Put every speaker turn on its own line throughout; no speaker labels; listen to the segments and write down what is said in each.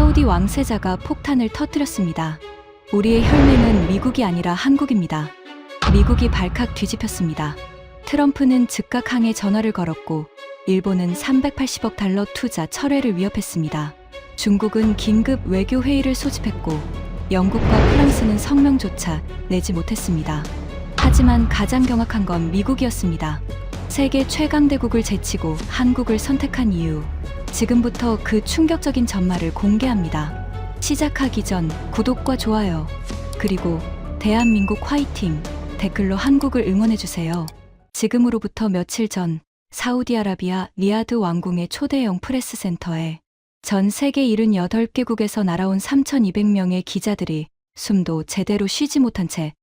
사우디 왕세자가 폭탄을 터뜨렸습니다. 우리의 혈맹은 미국이 아니라 한국입니다. 미국이 발칵 뒤집혔습니다. 트럼프는 즉각 항해 전화를 걸었고 일본은 380억 달러 투자 철회를 위협했습니다. 중국은 긴급 외교 회의를 소집했고 영국과 프랑스는 성명조차 내지 못했습니다. 하지만 가장 경악한 건 미국이었습니다. 세계 최강대국을 제치고 한국을 선택한 이유, 지금부터 그 충격적인 전말을 공개합니다. 시작하기 전 구독과 좋아요, 그리고 대한민국 화이팅 댓글로 한국을 응원해주세요. 지금으로부터 며칠 전 사우디아라비아 리야드 왕궁의 초대형 프레스센터에 전 세계 78개국에서 날아온 3,200명의 기자들이 숨도 제대로 쉬지 못한 채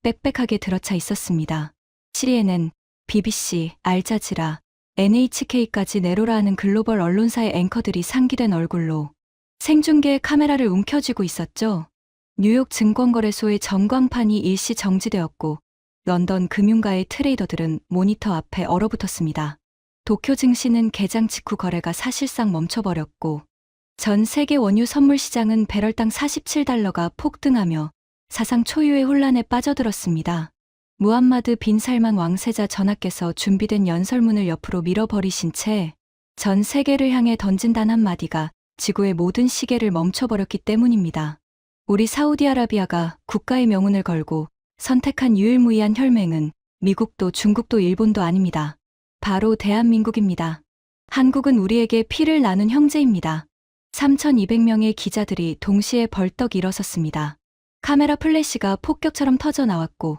빽빽하게 들어차 있었습니다. CNN, BBC, 알자지라, NHK까지 내로라 하는 글로벌 언론사의 앵커들이 상기된 얼굴로 생중계에 카메라를 움켜쥐고 있었죠. 뉴욕 증권거래소의 전광판이 일시 정지되었고 런던 금융가의 트레이더들은 모니터 앞에 얼어붙었습니다. 도쿄 증시는 개장 직후 거래가 사실상 멈춰버렸고 전 세계 원유 선물 시장은 배럴당 47달러가 폭등하며 사상 초유의 혼란에 빠져들었습니다. 무함마드 빈 살만 왕세자 전하께서 준비된 연설문을 옆으로 밀어버리신 채 전 세계를 향해 던진 단 한마디가 지구의 모든 시계를 멈춰버렸기 때문입니다. 우리 사우디아라비아가 국가의 명운을 걸고 선택한 유일무이한 혈맹은 미국도 중국도 일본도 아닙니다. 바로 대한민국입니다. 한국은 우리에게 피를 나눈 형제입니다. 3,200명의 기자들이 동시에 벌떡 일어섰습니다. 카메라 플래시가 폭격처럼 터져 나왔고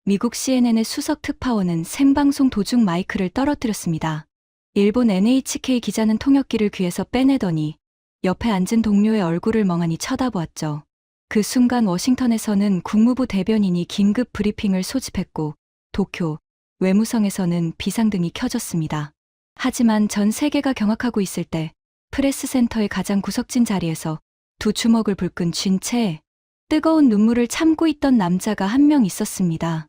미국 CNN의 수석 특파원은 생방송 도중 마이크를 떨어뜨렸습니다. 일본 NHK 기자는 통역기를 귀에서 빼내더니 옆에 앉은 동료의 얼굴을 멍하니 쳐다보았죠. 그 순간 워싱턴에서는 국무부 대변인이 긴급 브리핑을 소집했고 도쿄, 외무성에서는 비상등이 켜졌습니다. 하지만 전 세계가 경악하고 있을 때 프레스센터의 가장 구석진 자리에서 두 주먹을 불끈 쥔 채 뜨거운 눈물을 참고 있던 남자가 한 명 있었습니다.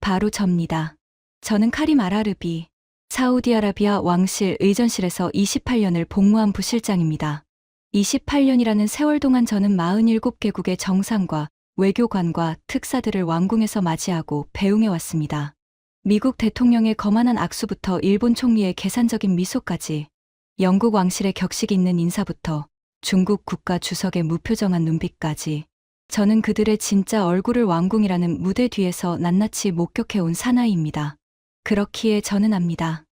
바로 접니다. 저는 카림 알아르비, 사우디아라비아 왕실 의전실에서 28년을 복무한 부실장입니다. 28년이라는 세월 동안 저는 47개국의 정상과 외교관과 특사들을 왕궁에서 맞이하고 배웅해왔습니다. 미국 대통령의 거만한 악수부터 일본 총리의 계산적인 미소까지, 영국 왕실의 격식 있는 인사부터 중국 국가 주석의 무표정한 눈빛까지, 저는 그들의 진짜 얼굴을 왕궁이라는 무대 뒤에서 낱낱이 목격해온 사나이입니다. 그렇기에 저는 압니다.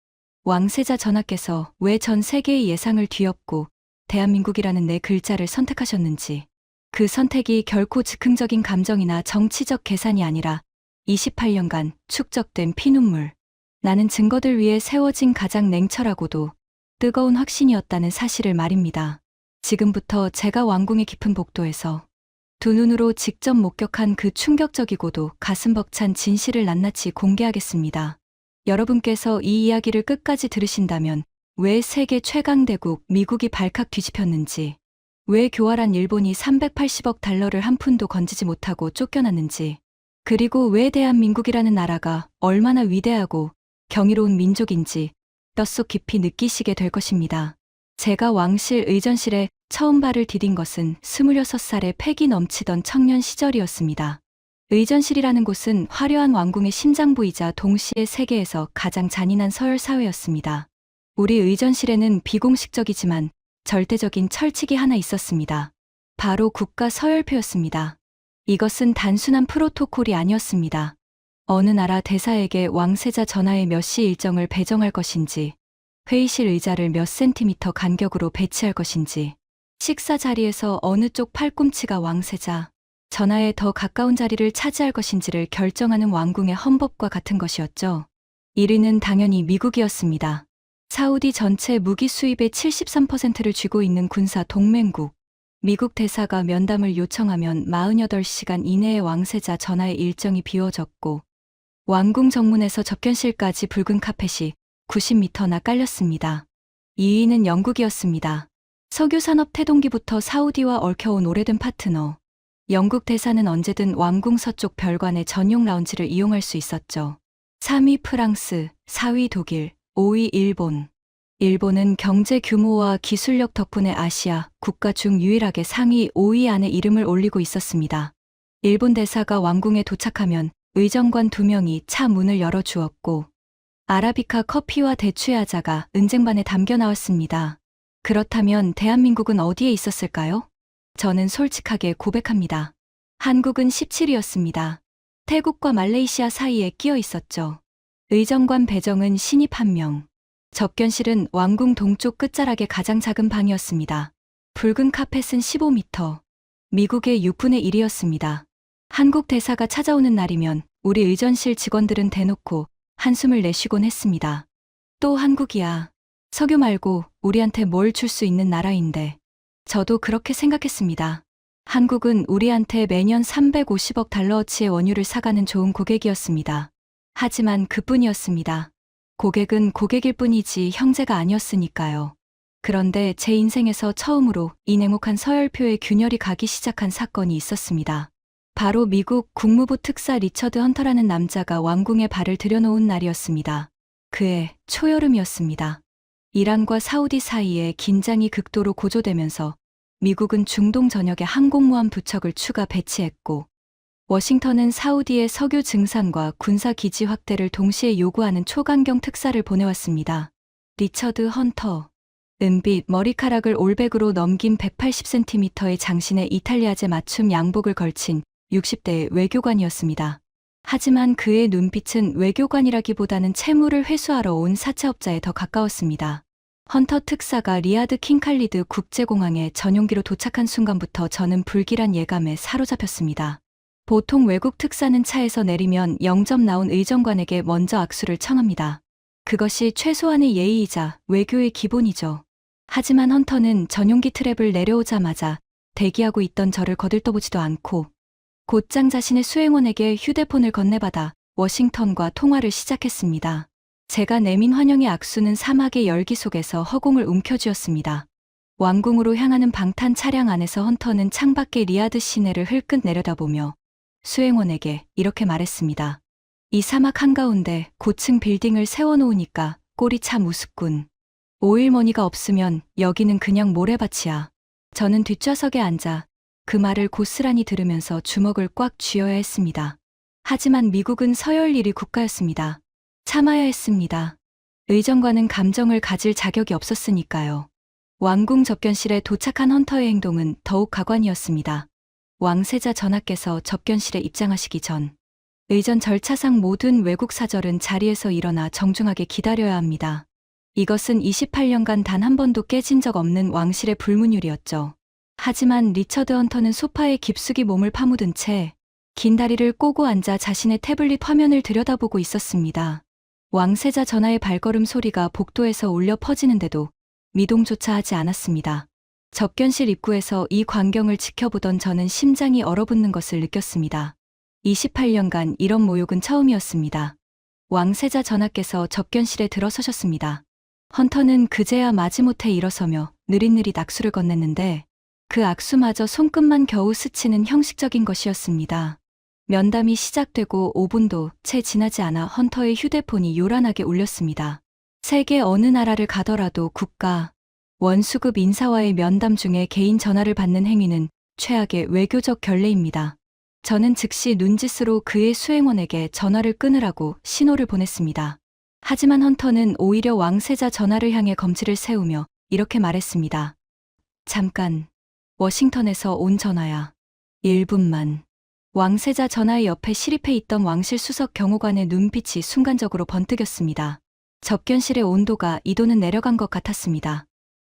왕세자 전하께서 왜 전 세계의 예상을 뒤엎고 대한민국이라는 네 글자를 선택하셨는지, 그 선택이 결코 즉흥적인 감정이나 정치적 계산이 아니라 28년간 축적된 피눈물, 나는 증거들 위에 세워진 가장 냉철하고도 뜨거운 확신이었다는 사실을 말입니다. 지금부터 제가 왕궁의 깊은 복도에서 두 눈으로 직접 목격한 그 충격적이고도 가슴 벅찬 진실을 낱낱이 공개하겠습니다. 여러분께서 이 이야기를 끝까지 들으신다면 왜 세계 최강대국 미국이 발칵 뒤집혔는지, 왜 교활한 일본이 380억 달러를 한 푼도 건지지 못하고 쫓겨났는지, 그리고 왜 대한민국이라는 나라가 얼마나 위대하고 경이로운 민족인지 뼛속 깊이 느끼시게 될 것입니다. 제가 왕실 의전실에 처음 발을 디딘 것은 26살의 패기 넘치던 청년 시절이었습니다. 의전실이라는 곳은 화려한 왕궁의 심장부이자 동시에 세계에서 가장 잔인한 서열 사회였습니다. 우리 의전실에는 비공식적이지만 절대적인 철칙이 하나 있었습니다. 바로 국가 서열표였습니다. 이것은 단순한 프로토콜이 아니었습니다. 어느 나라 대사에게 왕세자 전하의 몇 시 일정을 배정할 것인지, 회의실 의자를 몇 센티미터 간격으로 배치할 것인지, 식사 자리에서 어느 쪽 팔꿈치가 왕세자 전하에 더 가까운 자리를 차지할 것인지를 결정하는 왕궁의 헌법과 같은 것이었죠. 1위는 당연히 미국이었습니다. 사우디 전체 무기 수입의 73%를 쥐고 있는 군사 동맹국. 미국 대사가 면담을 요청하면 48시간 이내에 왕세자 전하의 일정이 비워졌고 왕궁 정문에서 접견실까지 붉은 카펫이 90m나 깔렸습니다. 2위는 영국이었습니다. 석유산업 태동기부터 사우디와 얽혀온 오래된 파트너. 영국 대사는 언제든 왕궁 서쪽 별관의 전용 라운지를 이용할 수 있었죠. 3위 프랑스, 4위 독일, 5위 일본. 일본은 경제 규모와 기술력 덕분에 아시아 국가 중 유일하게 상위 5위 안에 이름을 올리고 있었습니다. 일본 대사가 왕궁에 도착하면 의정관 2명이 차 문을 열어주었고 아라비카 커피와 대추야자가 은쟁반에 담겨 나왔습니다. 그렇다면 대한민국은 어디에 있었을까요? 저는 솔직하게 고백합니다. 한국은 17위였습니다. 태국과 말레이시아 사이에 끼어 있었죠. 의정관 배정은 신입 1명. 접견실은 왕궁 동쪽 끝자락의 가장 작은 방이었습니다. 붉은 카펫은 15m. 미국의 6분의 1이었습니다. 한국 대사가 찾아오는 날이면 우리 의전실 직원들은 대놓고 한숨을 내쉬곤 했습니다. 또 한국이야. 석유 말고 우리한테 뭘 줄 수 있는 나라인데. 저도 그렇게 생각했습니다. 한국은 우리한테 매년 350억 달러어치의 원유를 사가는 좋은 고객이었습니다. 하지만 그뿐이었습니다. 고객은 고객일 뿐이지 형제가 아니었으니까요. 그런데 제 인생에서 처음으로 이 냉혹한 서열표에 균열이 가기 시작한 사건이 있었습니다. 바로 미국 국무부 특사 리처드 헌터라는 남자가 왕궁에 발을 들여놓은 날이었습니다. 그해 초여름이었습니다. 이란과 사우디 사이에 긴장이 극도로 고조되면서 미국은 중동 전역에 항공모함 2척을 추가 배치했고 워싱턴은 사우디의 석유 증산과 군사 기지 확대를 동시에 요구하는 초강경 특사를 보내왔습니다. 리처드 헌터. 은빛 머리카락을 올백으로 넘긴 180cm의 장신의 이탈리아제 맞춤 양복을 걸친 60대의 외교관이었습니다. 하지만 그의 눈빛은 외교관이라기보다는 채무를 회수하러 온 사채업자에 더 가까웠습니다. 헌터 특사가 리야드 킹칼리드 국제공항에 전용기로 도착한 순간부터 저는 불길한 예감에 사로잡혔습니다. 보통 외국 특사는 차에서 내리면 영접 나온 의정관에게 먼저 악수를 청합니다. 그것이 최소한의 예의이자 외교의 기본이죠. 하지만 헌터는 전용기 트랩을 내려오자마자 대기하고 있던 저를 거들떠보지도 않고 곧장 자신의 수행원에게 휴대폰을 건네받아 워싱턴과 통화를 시작했습니다. 제가 내민 환영의 악수는 사막의 열기 속에서 허공을 움켜쥐었습니다. 왕궁으로 향하는 방탄 차량 안에서 헌터는 창밖의 리야드 시내를 흘끗 내려다보며 수행원에게 이렇게 말했습니다. 이 사막 한가운데 고층 빌딩을 세워놓으니까 꼴이 참 우습군. 오일머니가 없으면 여기는 그냥 모래밭이야. 저는 뒷좌석에 앉아 그 말을 고스란히 들으면서 주먹을 꽉 쥐어야 했습니다. 하지만 미국은 서열 1위 국가였습니다. 참아야 했습니다. 의정관은 감정을 가질 자격이 없었으니까요. 왕궁 접견실에 도착한 헌터의 행동은 더욱 가관이었습니다. 왕세자 전하께서 접견실에 입장하시기 전 의전 절차상 모든 외국 사절은 자리에서 일어나 정중하게 기다려야 합니다. 이것은 28년간 단 한 번도 깨진 적 없는 왕실의 불문율이었죠. 하지만 리처드 헌터는 소파에 깊숙이 몸을 파묻은 채 긴 다리를 꼬고 앉아 자신의 태블릿 화면을 들여다보고 있었습니다. 왕세자 전하의 발걸음 소리가 복도에서 울려 퍼지는데도 미동조차 하지 않았습니다. 접견실 입구에서 이 광경을 지켜보던 저는 심장이 얼어붙는 것을 느꼈습니다. 28년간 이런 모욕은 처음이었습니다. 왕세자 전하께서 접견실에 들어서셨습니다. 헌터는 그제야 마지못해 일어서며 느릿느릿 악수를 건넸는데 그 악수마저 손끝만 겨우 스치는 형식적인 것이었습니다. 면담이 시작되고 5분도 채 지나지 않아 헌터의 휴대폰이 요란하게 울렸습니다. 세계 어느 나라를 가더라도 국가, 원수급 인사와의 면담 중에 개인 전화를 받는 행위는 최악의 외교적 결례입니다. 저는 즉시 눈짓으로 그의 수행원에게 전화를 끊으라고 신호를 보냈습니다. 하지만 헌터는 오히려 왕세자 전하를 향해 검지를 세우며 이렇게 말했습니다. 잠깐, 워싱턴에서 온 전화야. 1분만. 왕세자 전하의 옆에 시립해 있던 왕실 수석 경호관의 눈빛이 순간적으로 번뜩였습니다. 접견실의 온도가 2도는 내려간 것 같았습니다.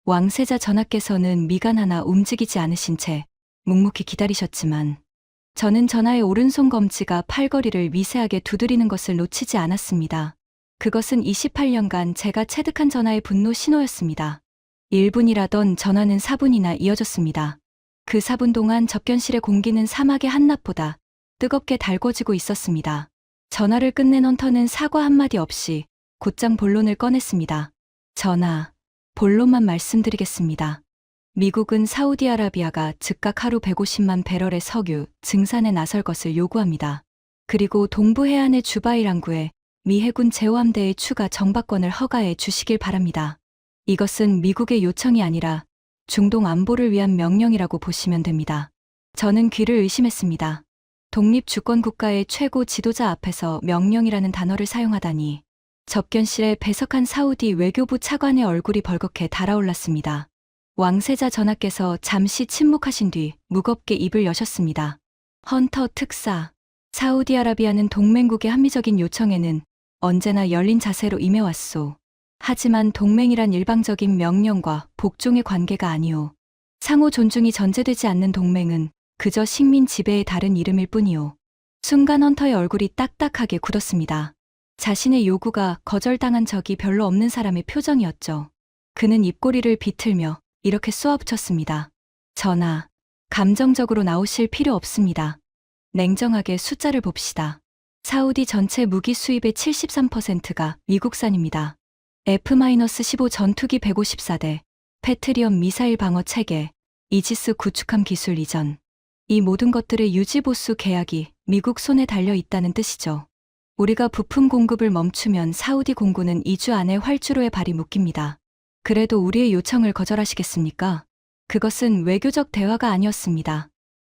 왕세자 전하께서는 미간 하나 움직이지 않으신 채 묵묵히 기다리셨지만 저는 전하의 오른손 검지가 팔걸이를 미세하게 두드리는 것을 놓치지 않았습니다. 그것은 28년간 제가 체득한 전하의 분노 신호였습니다. 1분이라던 전하는 4분이나 이어졌습니다. 그 4분 동안 접견실의 공기는 사막의 한낮보다 뜨겁게 달궈지고 있었습니다. 전화를 끝낸 헌터는 사과 한마디 없이 곧장 본론을 꺼냈습니다. 전하, 본론만 말씀드리겠습니다. 미국은 사우디아라비아가 즉각 하루 150만 배럴의 석유 증산에 나설 것을 요구합니다. 그리고 동부 해안의 주바일 항구에 미 해군 제호함대의 추가 정박권을 허가해 주시길 바랍니다. 이것은 미국의 요청이 아니라 중동 안보를 위한 명령이라고 보시면 됩니다. 저는 귀를 의심했습니다. 독립주권국가의 최고 지도자 앞에서 명령이라는 단어를 사용하다니. 접견실에 배석한 사우디 외교부 차관의 얼굴이 벌겋게 달아올랐습니다. 왕세자 전하께서 잠시 침묵하신 뒤 무겁게 입을 여셨습니다. 헌터 특사, 사우디아라비아는 동맹국의 합리적인 요청에는 언제나 열린 자세로 임해왔소. 하지만 동맹이란 일방적인 명령과 복종의 관계가 아니오. 상호 존중이 전제되지 않는 동맹은 그저 식민 지배의 다른 이름일 뿐이오. 순간 헌터의 얼굴이 딱딱하게 굳었습니다. 자신의 요구가 거절당한 적이 별로 없는 사람의 표정이었죠. 그는 입꼬리를 비틀며 이렇게 쏘아붙였습니다. 전하, 감정적으로 나오실 필요 없습니다. 냉정하게 숫자를 봅시다. 사우디 전체 무기 수입의 73%가 미국산입니다. F-15 전투기 154대, 패트리엇 미사일 방어 체계, 이지스 구축함 기술 이전. 이 모든 것들의 유지보수 계약이 미국 손에 달려 있다는 뜻이죠. 우리가 부품 공급을 멈추면 사우디 공군은 2주 안에 활주로에 발이 묶입니다. 그래도 우리의 요청을 거절하시겠습니까? 그것은 외교적 대화가 아니었습니다.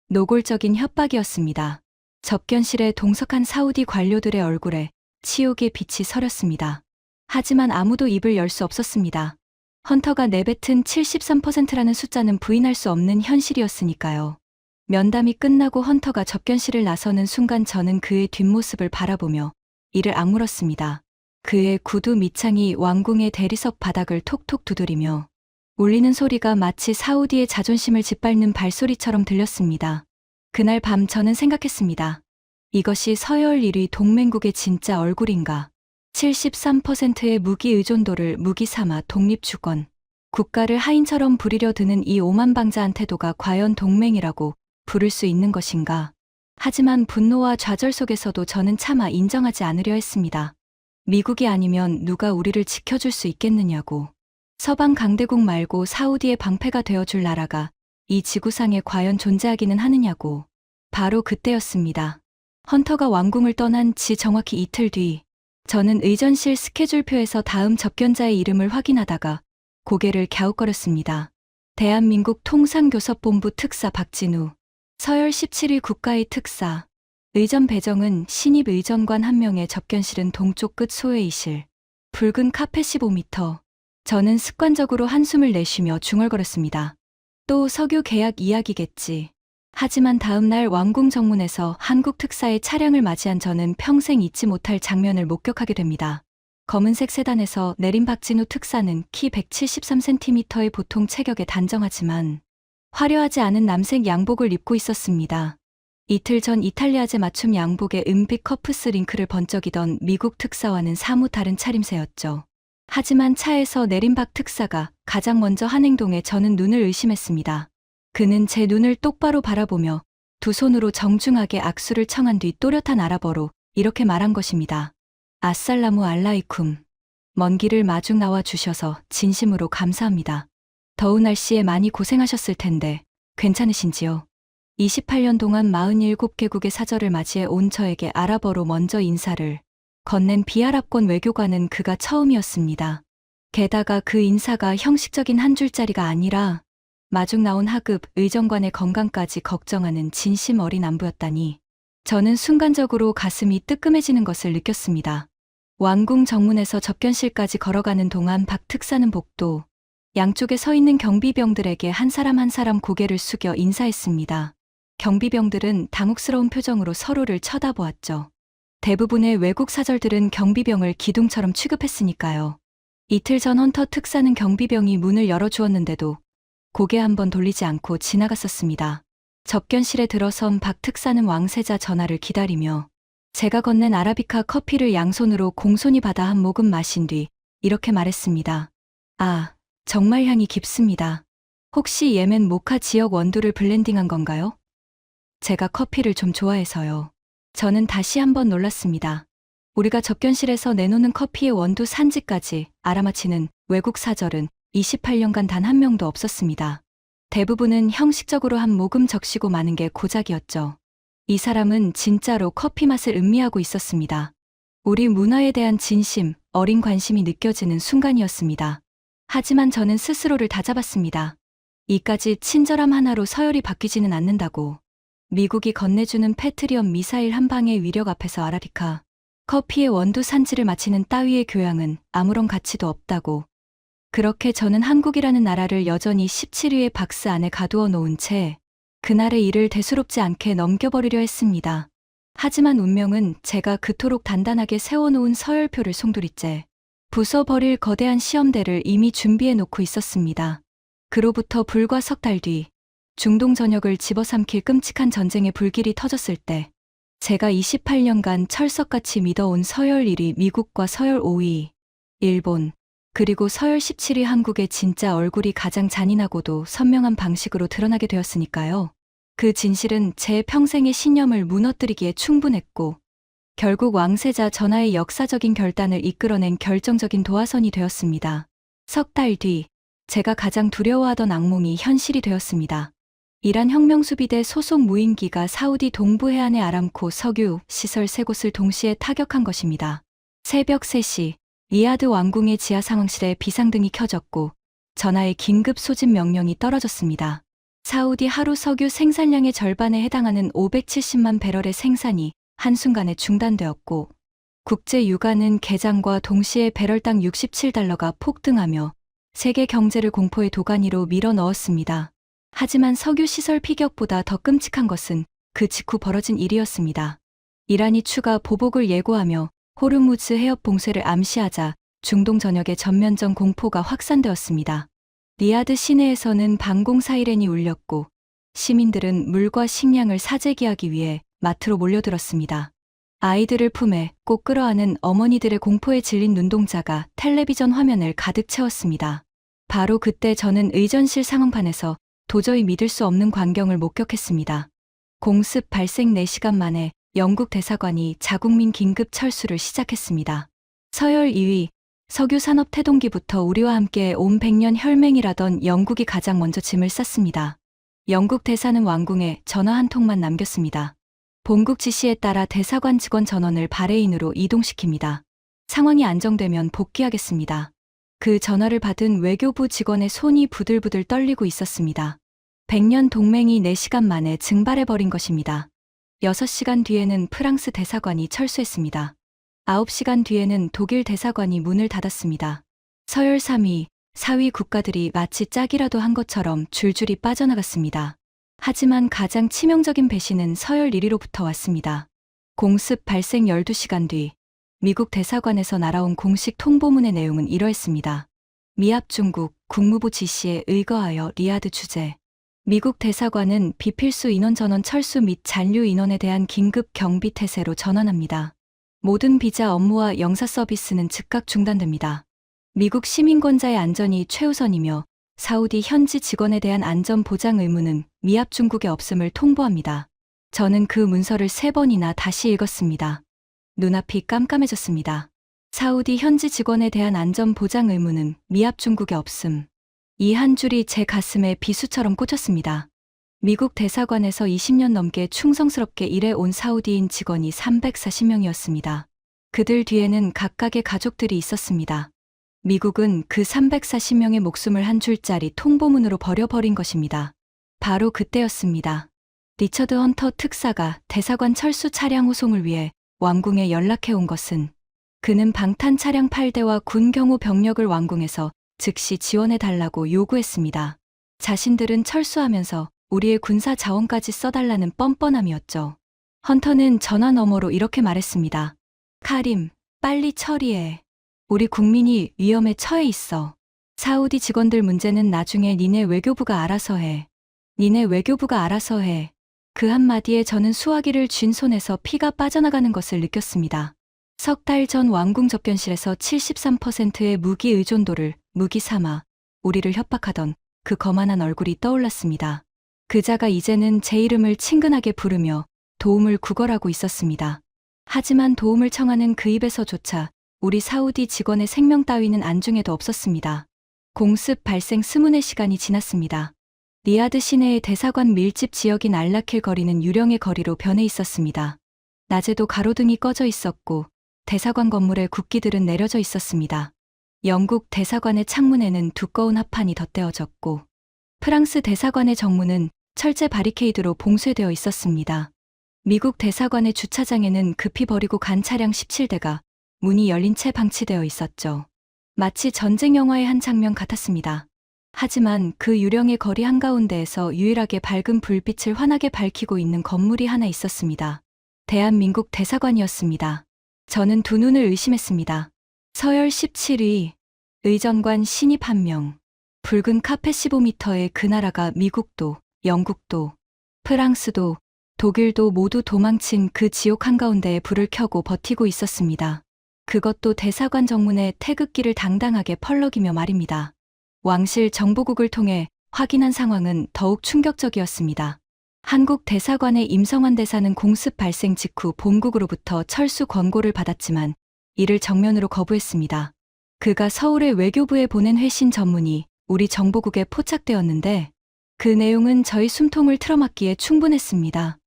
노골적인 협박이었습니다. 접견실에 동석한 사우디 관료들의 얼굴에 치욕의 빛이 서렸습니다. 하지만 아무도 입을 열 수 없었습니다. 헌터가 내뱉은 73%라는 숫자는 부인할 수 없는 현실이었으니까요. 면담이 끝나고 헌터가 접견실을 나서는 순간 저는 그의 뒷모습을 바라보며 이를 악물었습니다. 그의 구두 밑창이 왕궁의 대리석 바닥을 톡톡 두드리며 울리는 소리가 마치 사우디의 자존심을 짓밟는 발소리처럼 들렸습니다. 그날 밤 저는 생각했습니다. 이것이 서열 1위 동맹국의 진짜 얼굴인가. 73%의 무기 의존도를 무기 삼아 독립주권, 국가를 하인처럼 부리려 드는 이 오만방자한 태도가 과연 동맹이라고 부를 수 있는 것인가. 하지만 분노와 좌절 속에서도 저는 차마 인정하지 않으려 했습니다. 미국이 아니면 누가 우리를 지켜줄 수 있겠느냐고. 서방 강대국 말고 사우디의 방패가 되어줄 나라가 이 지구상에 과연 존재하기는 하느냐고. 바로 그때였습니다. 헌터가 왕궁을 떠난 지 정확히 이틀 뒤, 저는 의전실 스케줄표에서 다음 접견자의 이름을 확인하다가 고개를 갸웃거렸습니다. 대한민국 통상교섭본부 특사 박진우, 서열 17위 국가의 특사. 의전 배정은 신입 의전관 1명의 접견실은 동쪽 끝 소회의실. 붉은 카페 15m. 저는 습관적으로 한숨을 내쉬며 중얼거렸습니다. 또 석유 계약 이야기겠지. 하지만 다음 날 왕궁 정문에서 한국 특사의 차량을 맞이한 저는 평생 잊지 못할 장면을 목격하게 됩니다. 검은색 세단에서 내린 박진우 특사는 키 173cm의 보통 체격에 단정하지만 화려하지 않은 남색 양복을 입고 있었습니다. 이틀 전 이탈리아제 맞춤 양복에 은빛 커프스 링크를 번쩍이던 미국 특사와는 사뭇 다른 차림새였죠. 하지만 차에서 내린 박 특사가 가장 먼저 한 행동에 저는 눈을 의심했습니다. 그는 제 눈을 똑바로 바라보며 두 손으로 정중하게 악수를 청한 뒤 또렷한 아랍어로 이렇게 말한 것입니다. 아살라무 알라이쿰. 먼 길을 마중 나와 주셔서 진심으로 감사합니다. 더운 날씨에 많이 고생하셨을 텐데 괜찮으신지요? 28년 동안 47개국의 사절을 맞이해 온 저에게 아랍어로 먼저 인사를 건넨 비아랍권 외교관은 그가 처음이었습니다. 게다가 그 인사가 형식적인 한 줄짜리가 아니라 마중 나온 하급 의정관의 건강까지 걱정하는 진심 어린 안부였다니 저는 순간적으로 가슴이 뜨끔해지는 것을 느꼈습니다. 왕궁 정문에서 접견실까지 걸어가는 동안 박 특사는 복도 양쪽에 서 있는 경비병들에게 한 사람 고개를 숙여 인사했습니다. 경비병들은 당혹스러운 표정으로 서로를 쳐다보았죠. 대부분의 외국 사절들은 경비병을 기둥처럼 취급했으니까요. 이틀 전 헌터 특사는 경비병이 문을 열어주었는데도 고개 한번 돌리지 않고 지나갔었습니다. 접견실에 들어선 박 특사는 왕세자 전하를 기다리며 제가 건넨 아라비카 커피를 양손으로 공손히 받아 한 모금 마신 뒤 이렇게 말했습니다. 아, 정말 향이 깊습니다. 혹시 예멘 모카 지역 원두를 블렌딩한 건가요? 제가 커피를 좀 좋아해서요. 저는 다시 한번 놀랐습니다. 우리가 접견실에서 내놓는 커피의 원두 산지까지 알아맞히는 외국 사절은 28년간 단 한 명도 없었습니다. 대부분은 형식적으로 한 모금 적시고 마는 게 고작이었죠. 이 사람은 진짜로 커피 맛을 음미하고 있었습니다. 우리 문화에 대한 진심, 어린 관심이 느껴지는 순간이었습니다. 하지만 저는 스스로를 다잡았습니다. 이까지 친절함 하나로 서열이 바뀌지는 않는다고. 미국이 건네주는 패트리엄 미사일 한 방의 위력 앞에서 아라비카 커피의 원두 산지를 마치는 따위의 교양은 아무런 가치도 없다고. 그렇게 저는 한국이라는 나라를 여전히 17위의 박스 안에 가두어 놓은 채 그날의 일을 대수롭지 않게 넘겨버리려 했습니다. 하지만 운명은 제가 그토록 단단하게 세워놓은 서열표를 송두리째 부숴버릴 거대한 시험대를 이미 준비해 놓고 있었습니다. 그로부터 불과 석 달 뒤 중동 전역을 집어삼킬 끔찍한 전쟁의 불길이 터졌을 때 제가 28년간 철석같이 믿어온 서열 1위 미국과 서열 5위 일본 그리고 서열 17위 한국의 진짜 얼굴이 가장 잔인하고도 선명한 방식으로 드러나게 되었으니까요. 그 진실은 제 평생의 신념을 무너뜨리기에 충분했고 결국 왕세자 전하의 역사적인 결단을 이끌어낸 결정적인 도화선이 되었습니다. 석 달 뒤 제가 가장 두려워하던 악몽이 현실이 되었습니다. 이란 혁명수비대 소속 무인기가 사우디 동부 해안의 아람코 석유 시설 3곳을 동시에 타격한 것입니다. 새벽 3시 리야드 왕궁의 지하 상황실에 비상등이 켜졌고 전하의 긴급 소집 명령이 떨어졌습니다. 사우디 하루 석유 생산량의 절반에 해당하는 570만 배럴의 생산이 한순간에 중단되었고 국제 유가는 개장과 동시에 배럴당 67달러가 폭등하며 세계 경제를 공포의 도가니로 밀어 넣었습니다. 하지만 석유 시설 피격보다 더 끔찍한 것은 그 직후 벌어진 일이었습니다. 이란이 추가 보복을 예고하며 호르무즈 해협 봉쇄를 암시하자 중동 전역의 전면전 공포가 확산되었습니다. 리야드 시내에서는 방공 사이렌이 울렸고 시민들은 물과 식량을 사재기하기 위해 마트로 몰려들었습니다. 아이들을 품에 꼭 끌어안은 어머니들의 공포에 질린 눈동자가 텔레비전 화면을 가득 채웠습니다. 바로 그때 저는 의전실 상황판에서 도저히 믿을 수 없는 광경을 목격했습니다. 공습 발생 4시간 만에 영국 대사관이 자국민 긴급 철수를 시작했습니다. 서열 2위, 석유산업 태동기부터 우리와 함께 온 100년 혈맹이라던 영국이 가장 먼저 짐을 쌌습니다. 영국 대사는 왕궁에 전화 한 통만 남겼습니다. 본국 지시에 따라 대사관 직원 전원을 바레인으로 이동시킵니다. 상황이 안정되면 복귀하겠습니다. 그 전화를 받은 외교부 직원의 손이 부들부들 떨리고 있었습니다. 100년 동맹이 4시간 만에 증발해버린 것입니다. 6시간 뒤에는 프랑스 대사관이 철수했습니다. 9시간 뒤에는 독일 대사관이 문을 닫았습니다. 서열 3위, 4위 국가들이 마치 짝이라도 한 것처럼 줄줄이 빠져나갔습니다. 하지만 가장 치명적인 배신은 서열 1위로부터 왔습니다. 공습 발생 12시간 뒤 미국 대사관에서 날아온 공식 통보문의 내용은 이러했습니다. 미합 중국 국무부 지시에 의거하여 리야드 주재. 미국 대사관은 비필수 인원 전원 철수 및 잔류 인원에 대한 긴급 경비 태세로 전환합니다. 모든 비자 업무와 영사 서비스는 즉각 중단됩니다. 미국 시민권자의 안전이 최우선이며 사우디 현지 직원에 대한 안전 보장 의무는 미합 중국에 없음을 통보합니다. 저는 그 문서를 3번이나 다시 읽었습니다. 눈앞이 깜깜해졌습니다. 사우디 현지 직원에 대한 안전 보장 의무는 미합 중국에 없음. 이 한 줄이 제 가슴에 비수처럼 꽂혔습니다. 미국 대사관에서 20년 넘게 충성스럽게 일해온 사우디인 직원이 340명이었습니다. 그들 뒤에는 각각의 가족들이 있었습니다. 미국은 그 340명의 목숨을 한 줄짜리 통보문으로 버려버린 것입니다. 바로 그때였습니다. 리처드 헌터 특사가 대사관 철수 차량 호송을 위해 왕궁에 연락해온 것은 그는 방탄 차량 8대와 군 경호 병력을 왕궁에서 즉시 지원해달라고 요구했습니다. 자신들은 철수하면서 우리의 군사 자원까지 써달라는 뻔뻔함이었죠. 헌터는 전화 너머로 이렇게 말했습니다. 카림, 빨리 처리해. 우리 국민이 위험에 처해 있어. 사우디 직원들 문제는 나중에 니네 외교부가 알아서 해. 니네 외교부가 알아서 해. 그 한마디에 저는 수화기를 쥔 손에서 피가 빠져나가는 것을 느꼈습니다. 석 달 전 왕궁 접견실에서 73%의 무기 의존도를 무기 삼아 우리를 협박하던 그 거만한 얼굴이 떠올랐습니다. 그자가 이제는 제 이름을 친근하게 부르며 도움을 구걸하고 있었습니다. 하지만 도움을 청하는 그 입에서조차 우리 사우디 직원의 생명 따위는 안중에도 없었습니다. 공습 발생 24시간이 지났습니다. 리야드 시내의 대사관 밀집 지역인 알라킬 거리는 유령의 거리로 변해 있었습니다. 낮에도 가로등이 꺼져 있었고 대사관 건물에 국기들은 내려져 있었습니다. 영국 대사관의 창문에는 두꺼운 합판이 덧대어졌고 프랑스 대사관의 정문은 철제 바리케이드로 봉쇄되어 있었습니다. 미국 대사관의 주차장에는 급히 버리고 간 차량 17대가 문이 열린 채 방치되어 있었죠. 마치 전쟁 영화의 한 장면 같았습니다. 하지만 그 유령의 거리 한가운데에서 유일하게 밝은 불빛을 환하게 밝히고 있는 건물이 하나 있었습니다. 대한민국 대사관이었습니다. 저는 두 눈을 의심했습니다. 서열 17위, 의전관 신입 1명, 붉은 카펫 15m의 그 나라가 미국도, 영국도, 프랑스도, 독일도 모두 도망친 그 지옥 한가운데에 불을 켜고 버티고 있었습니다. 그것도 대사관 정문에 태극기를 당당하게 펄럭이며 말입니다. 왕실 정보국을 통해 확인한 상황은 더욱 충격적이었습니다. 한국 대사관의 임성환 대사는 공습 발생 직후 본국으로부터 철수 권고를 받았지만 이를 정면으로 거부했습니다. 그가 서울의 외교부에 보낸 회신 전문이 우리 정보국에 포착되었는데 그 내용은 저희 숨통을 틀어막기에 충분했습니다.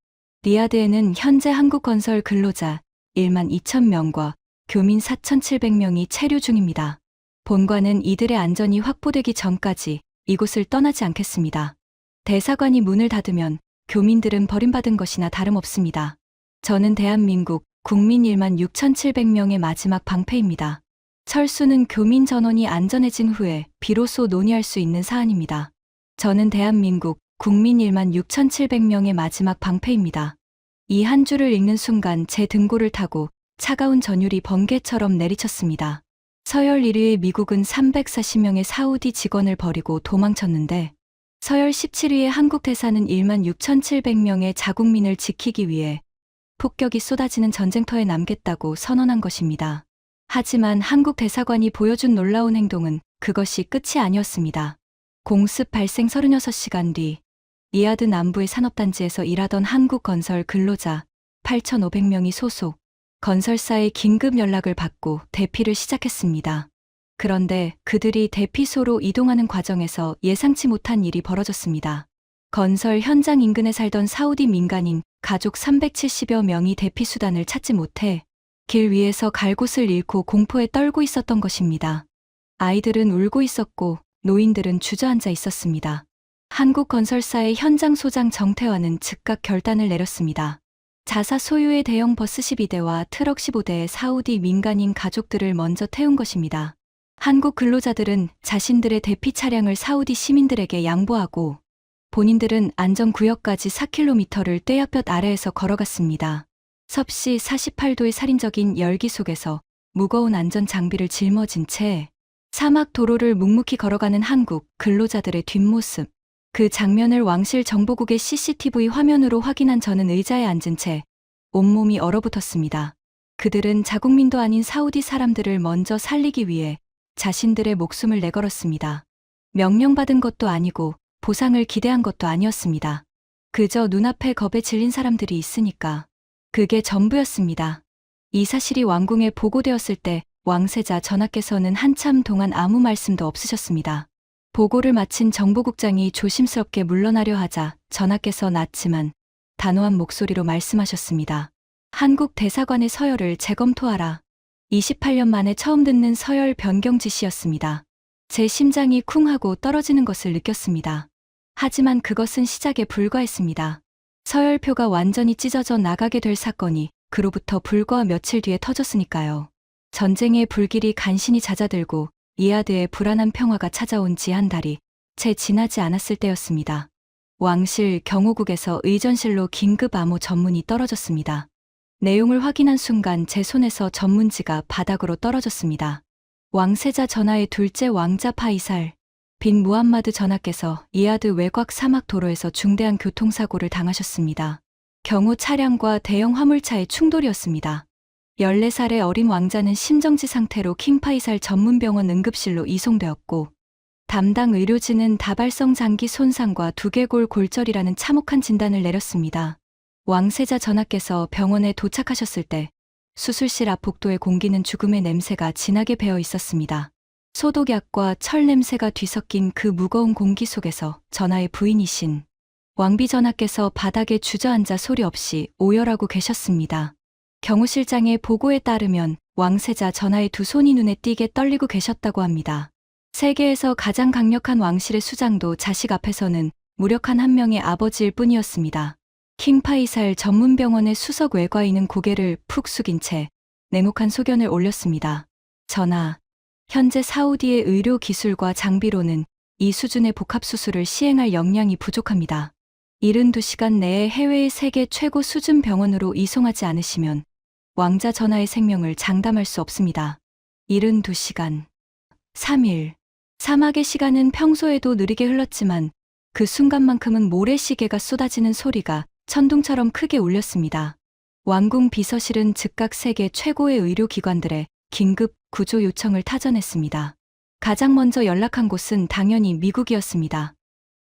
리야드에는 현재 한국건설 근로자 1만 2천 명과 교민 4,700명이 체류 중입니다. 본관은 이들의 안전이 확보되기 전까지 이곳을 떠나지 않겠습니다. 대사관이 문을 닫으면 교민들은 버림받은 것이나 다름없습니다. 저는 대한민국 국민 1만 6,700명의 마지막 방패입니다. 철수는 교민 전원이 안전해진 후에 비로소 논의할 수 있는 사안입니다. 저는 대한민국 국민 1만 6,700명의 마지막 방패입니다. 이 한 줄을 읽는 순간 제 등골을 타고 차가운 전율이 번개처럼 내리쳤습니다. 서열 1위의 미국은 340명의 사우디 직원을 버리고 도망쳤는데 서열 17위의 한국 대사는 1만 6,700명의 자국민을 지키기 위해 폭격이 쏟아지는 전쟁터에 남겠다고 선언한 것입니다. 하지만 한국 대사관이 보여준 놀라운 행동은 그것이 끝이 아니었습니다. 공습 발생 36시간 뒤 리야드 남부의 산업단지에서 일하던 한국건설 근로자 8,500명이 소속 건설사의 긴급 연락을 받고 대피를 시작했습니다. 그런데 그들이 대피소로 이동하는 과정에서 예상치 못한 일이 벌어졌습니다. 건설 현장 인근에 살던 사우디 민간인 가족 370여 명이 대피 수단을 찾지 못해 길 위에서 갈 곳을 잃고 공포에 떨고 있었던 것입니다. 아이들은 울고 있었고 노인들은 주저앉아 있었습니다. 한국건설사의 현장 소장 정태환은 즉각 결단을 내렸습니다. 자사 소유의 대형 버스 12대와 트럭 15대의 사우디 민간인 가족들을 먼저 태운 것입니다. 한국 근로자들은 자신들의 대피 차량을 사우디 시민들에게 양보하고 본인들은 안전구역까지 4km를 떼야볕 아래에서 걸어갔습니다. 섭씨 48도의 살인적인 열기 속에서 무거운 안전장비를 짊어진 채 사막 도로를 묵묵히 걸어가는 한국 근로자들의 뒷모습. 그 장면을 왕실 정보국의 CCTV 화면으로 확인한 저는 의자에 앉은 채 온몸이 얼어붙었습니다. 그들은 자국민도 아닌 사우디 사람들을 먼저 살리기 위해 자신들의 목숨을 내걸었습니다. 명령받은 것도 아니고 보상을 기대한 것도 아니었습니다. 그저 눈앞에 겁에 질린 사람들이 있으니까. 그게 전부였습니다. 이 사실이 왕궁에 보고되었을 때 왕세자 전하께서는 한참 동안 아무 말씀도 없으셨습니다. 보고를 마친 정보국장이 조심스럽게 물러나려 하자 전하께서 낮지만 단호한 목소리로 말씀하셨습니다. 한국 대사관의 서열을 재검토하라. 28년 만에 처음 듣는 서열 변경 지시였습니다. 제 심장이 쿵 하고 떨어지는 것을 느꼈습니다. 하지만 그것은 시작에 불과했습니다. 서열표가 완전히 찢어져 나가게 될 사건이 그로부터 불과 며칠 뒤에 터졌으니까요. 전쟁의 불길이 간신히 잦아들고 리야드에 불안한 평화가 찾아온 지 한 달이 채 지나지 않았을 때였습니다. 왕실 경호국에서 의전실로 긴급 암호 전문이 떨어졌습니다. 내용을 확인한 순간 제 손에서 전문지가 바닥으로 떨어졌습니다. 왕세자 전하의 둘째 왕자 파이살 빈 무함마드 전하께서 리야드 외곽 사막 도로에서 중대한 교통사고를 당하셨습니다. 경호 차량과 대형 화물차의 충돌이었습니다. 14살의 어린 왕자는 심정지 상태로 킹파이살 전문병원 응급실로 이송되었고 담당 의료진은 다발성 장기 손상과 두개골 골절이라는 참혹한 진단을 내렸습니다. 왕세자 전하께서 병원에 도착하셨을 때 수술실 앞 복도의 공기는 죽음의 냄새가 진하게 배어 있었습니다. 소독약과 철 냄새가 뒤섞인 그 무거운 공기 속에서 전하의 부인이신 왕비 전하께서 바닥에 주저앉아 소리 없이 오열하고 계셨습니다. 경호실장의 보고에 따르면 왕세자 전하의 두 손이 눈에 띄게 떨리고 계셨다고 합니다. 세계에서 가장 강력한 왕실의 수장도 자식 앞에서는 무력한 한 명의 아버지일 뿐이었습니다. 킹파이살 전문병원의 수석 외과의는 고개를 푹 숙인 채 냉혹한 소견을 올렸습니다. 전하, 현재 사우디의 의료 기술과 장비로는 이 수준의 복합수술을 시행할 역량이 부족합니다. 72시간 내에 해외의 세계 최고 수준 병원으로 이송하지 않으시면 왕자 전하의 생명을 장담할 수 없습니다. 72시간. 3일. 사막의 시간은 평소에도 느리게 흘렀지만 그 순간만큼은 모래시계가 쏟아지는 소리가 천둥처럼 크게 울렸습니다. 왕궁 비서실은 즉각 세계 최고의 의료기관들의 긴급 구조 요청을 타전했습니다. 가장 먼저 연락한 곳은 당연히 미국이었습니다.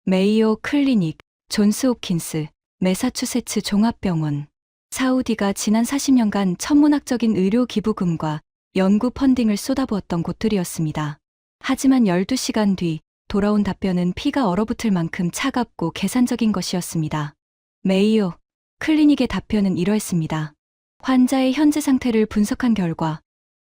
메이오 클리닉, 존스 홉킨스, 매사추세츠 종합병원. 사우디가 지난 40년간 천문학적인 의료 기부금과 연구 펀딩을 쏟아부었던 곳들이었습니다. 하지만 12시간 뒤 돌아온 답변은 피가 얼어붙을 만큼 차갑고 계산적인 것이었습니다. 메이오 클리닉의 답변은 이러했습니다. 환자의 현재 상태를 분석한 결과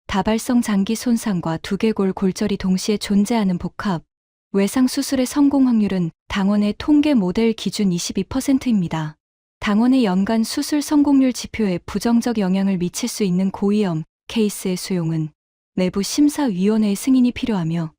다발성 장기 손상과 두개골 골절이 동시에 존재하는 복합 외상 수술의 성공 확률은 당원의 통계 모델 기준 22%입니다. 당원의 연간 수술 성공률 지표에 부정적 영향을 미칠 수 있는 고위험 케이스의 수용은 내부 심사위원회의 승인이 필요하며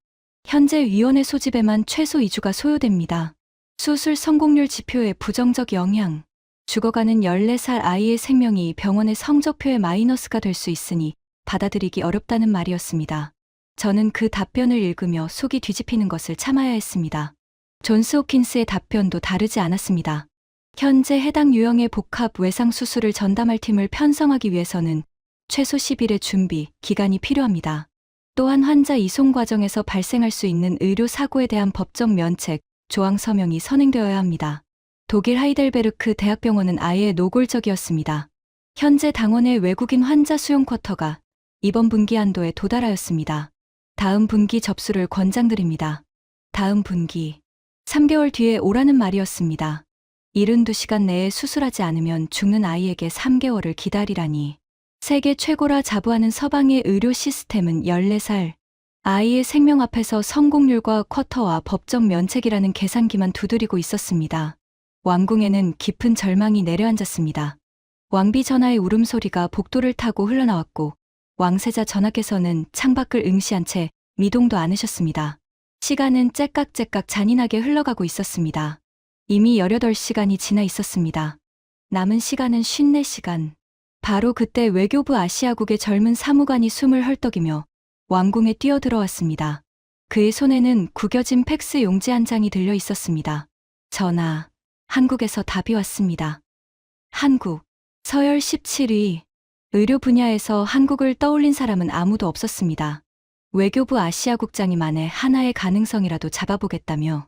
현재 위원회 소집에만 최소 2주가 소요됩니다. 수술 성공률 지표의 부정적 영향. 죽어가는 14살 아이의 생명이 병원의 성적표에 마이너스가 될 수 있으니 받아들이기 어렵다는 말이었습니다. 저는 그 답변을 읽으며 속이 뒤집히는 것을 참아야 했습니다. 존스 홉킨스의 답변도 다르지 않았습니다. 현재 해당 유형의 복합 외상 수술을 전담할 팀을 편성하기 위해서는 최소 10일의 준비 기간이 필요합니다. 또한 환자 이송 과정에서 발생할 수 있는 의료 사고에 대한 법적 면책, 조항 서명이 선행되어야 합니다. 독일 하이델베르크 대학병원은 아예 노골적이었습니다. 현재 당원의 외국인 환자 수용 쿼터가 이번 분기 한도에 도달하였습니다. 다음 분기 접수를 권장드립니다. 다음 분기. 3개월 뒤에 오라는 말이었습니다. 72시간 내에 수술하지 않으면 죽는 아이에게 3개월을 기다리라니. 세계 최고라 자부하는 서방의 의료 시스템은 14살 아이의 생명 앞에서 성공률과 쿼터와 법적 면책이라는 계산기만 두드리고 있었습니다. 왕궁에는 깊은 절망이 내려앉았습니다. 왕비 전하의 울음소리가 복도를 타고 흘러나왔고 왕세자 전하께서는 창밖을 응시한 채 미동도 않으셨습니다. 시간은 째깍째깍 잔인하게 흘러가고 있었습니다. 이미 18시간이 지나 있었습니다. 남은 시간은 54시간. 바로 그때 외교부 아시아국의 젊은 사무관이 숨을 헐떡이며 왕궁에 뛰어들어왔습니다. 그의 손에는 구겨진 팩스 용지 한 장이 들려 있었습니다. 전하, 한국에서 답이 왔습니다. 한국, 서열 17위. 의료 분야에서 한국을 떠올린 사람은 아무도 없었습니다. 외교부 아시아국장이 만에 하나의 가능성이라도 잡아보겠다며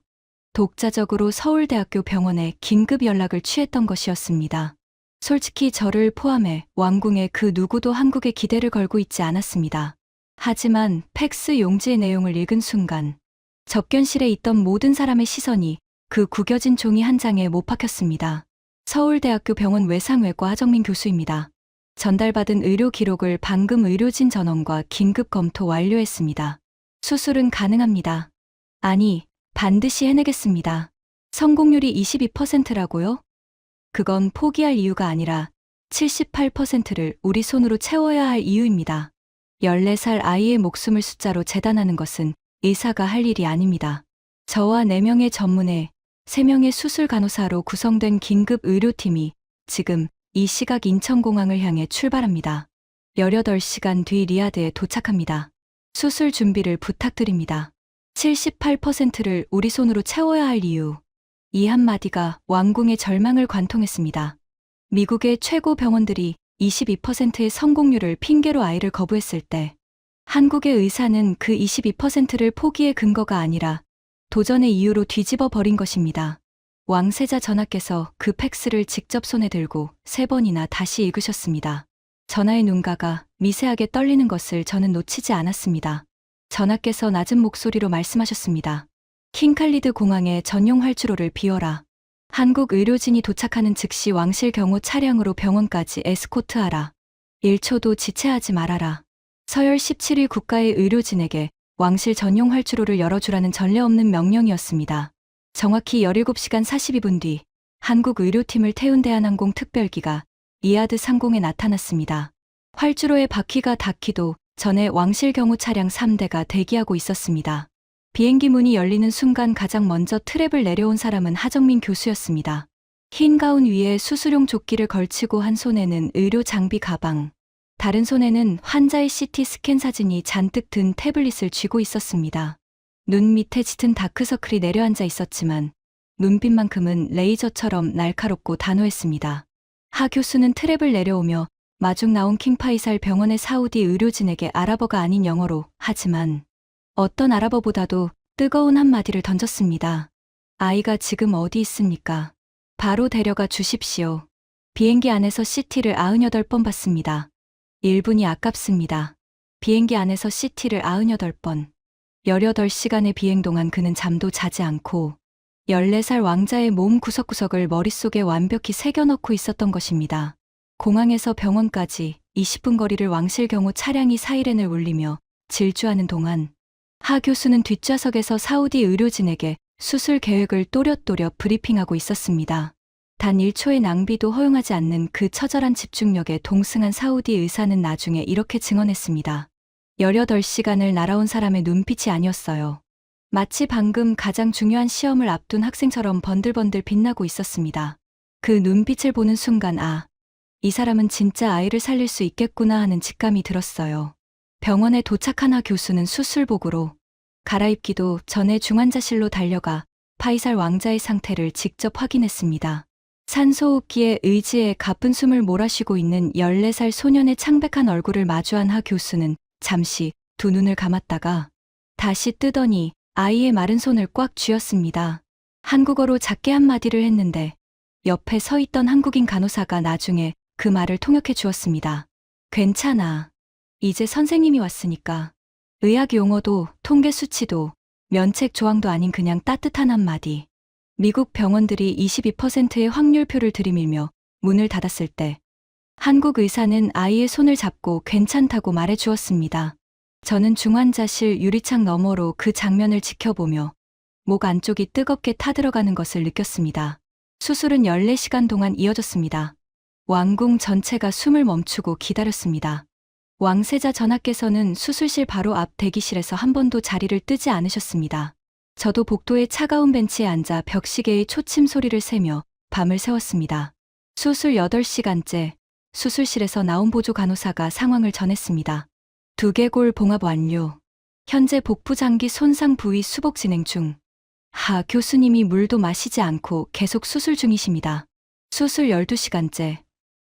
독자적으로 서울대학교 병원에 긴급 연락을 취했던 것이었습니다. 솔직히 저를 포함해 왕궁의 그 누구도 한국에 기대를 걸고 있지 않았습니다. 하지만 팩스 용지의 내용을 읽은 순간 접견실에 있던 모든 사람의 시선이 그 구겨진 종이 한 장에 못 박혔습니다. 서울대학교 병원 외상외과 하정민 교수입니다. 전달받은 의료 기록을 방금 의료진 전원과 긴급 검토 완료했습니다. 수술은 가능합니다. 아니, 반드시 해내겠습니다. 성공률이 22%라고요? 그건 포기할 이유가 아니라 78%를 우리 손으로 채워야 할 이유입니다. 14살 아이의 목숨을 숫자로 재단하는 것은 의사가 할 일이 아닙니다. 저와 4명의 전문의 3명의 수술 간호사로 구성된 긴급 의료팀이 지금 이 시각 인천공항을 향해 출발합니다. 18시간 뒤 리야드에 도착합니다. 수술 준비를 부탁드립니다. 78%를 우리 손으로 채워야 할 이유. 이 한마디가 왕궁의 절망을 관통했습니다. 미국의 최고 병원들이 22%의 성공률을 핑계로 아이를 거부했을 때 한국의 의사는 그 22%를 포기의 근거가 아니라 도전의 이유로 뒤집어 버린 것입니다. 왕세자 전하께서 그 팩스를 직접 손에 들고 3번이나 다시 읽으셨습니다. 전하의 눈가가 미세하게 떨리는 것을 저는 놓치지 않았습니다. 전하께서 낮은 목소리로 말씀하셨습니다. 킹칼리드 공항에 전용 활주로를 비워라. 한국 의료진이 도착하는 즉시 왕실 경호 차량으로 병원까지 에스코트하라. 1초도 지체하지 말아라. 서열 17위 국가의 의료진에게 왕실 전용 활주로를 열어주라는 전례 없는 명령이었습니다. 정확히 17시간 42분 뒤 한국 의료팀을 태운 대한항공 특별기가 이아드 상공에 나타났습니다. 활주로의 바퀴가 닿기도 전에 왕실 경호 차량 3대가 대기하고 있었습니다. 비행기 문이 열리는 순간 가장 먼저 트랩을 내려온 사람은 하정민 교수였습니다. 흰 가운 위에 수술용 조끼를 걸치고 한 손에는 의료 장비 가방, 다른 손에는 환자의 CT 스캔 사진이 잔뜩 든 태블릿을 쥐고 있었습니다. 눈 밑에 짙은 다크서클이 내려앉아 있었지만 눈빛만큼은 레이저처럼 날카롭고 단호했습니다. 하 교수는 트랩을 내려오며 마중 나온 킹파이살 병원의 사우디 의료진에게 아랍어가 아닌 영어로 하지만 어떤 아랍어보다도 뜨거운 한마디를 던졌습니다. 아이가 지금 어디 있습니까? 바로 데려가 주십시오. 비행기 안에서 CT를 98번 봤습니다. 1분이 아깝습니다. 비행기 안에서 CT를 98번. 18시간의 비행 동안 그는 잠도 자지 않고 14살 왕자의 몸 구석구석을 머릿속에 완벽히 새겨넣고 있었던 것입니다. 공항에서 병원까지 20분 거리를 왕실 경호 차량이 사이렌을 울리며 질주하는 동안 하 교수는 뒷좌석에서 사우디 의료진에게 수술 계획을 또렷또렷 브리핑하고 있었습니다. 단 1초의 낭비도 허용하지 않는 그 처절한 집중력에 동승한 사우디 의사는 나중에 이렇게 증언했습니다. 18시간을 날아온 사람의 눈빛이 아니었어요. 마치 방금 가장 중요한 시험을 앞둔 학생처럼 번들번들 빛나고 있었습니다. 그 눈빛을 보는 순간 이 사람은 진짜 아이를 살릴 수 있겠구나 하는 직감이 들었어요. 병원에 도착한 하 교수는 수술복으로 갈아입기도 전에 중환자실로 달려가 파이살 왕자의 상태를 직접 확인했습니다. 산소호흡기에 의지해 가쁜 숨을 몰아쉬고 있는 14살 소년의 창백한 얼굴을 마주한 하 교수는 잠시 두 눈을 감았다가 다시 뜨더니 아이의 마른 손을 꽉 쥐었습니다. 한국어로 작게 한마디를 했는데 옆에 서 있던 한국인 간호사가 나중에 그 말을 통역해 주었습니다. 괜찮아. 이제 선생님이 왔으니까. 의학 용어도 통계 수치도 면책 조항도 아닌 그냥 따뜻한 한마디. 미국 병원들이 22%의 확률표를 들이밀며 문을 닫았을 때 한국 의사는 아이의 손을 잡고 괜찮다고 말해 주었습니다. 저는 중환자실 유리창 너머로 그 장면을 지켜보며 목 안쪽이 뜨겁게 타들어가는 것을 느꼈습니다. 수술은 14시간 동안 이어졌습니다. 왕궁 전체가 숨을 멈추고 기다렸습니다. 왕세자 전하께서는 수술실 바로 앞 대기실에서 한 번도 자리를 뜨지 않으셨습니다. 저도 복도의 차가운 벤치에 앉아 벽시계의 초침 소리를 세며 밤을 새웠습니다. 수술 8시간째 수술실에서 나온 보조 간호사가 상황을 전했습니다. 두개골 봉합 완료. 현재 복부 장기 손상 부위 수복 진행 중. 하 교수님이 물도 마시지 않고 계속 수술 중이십니다. 수술 12시간째.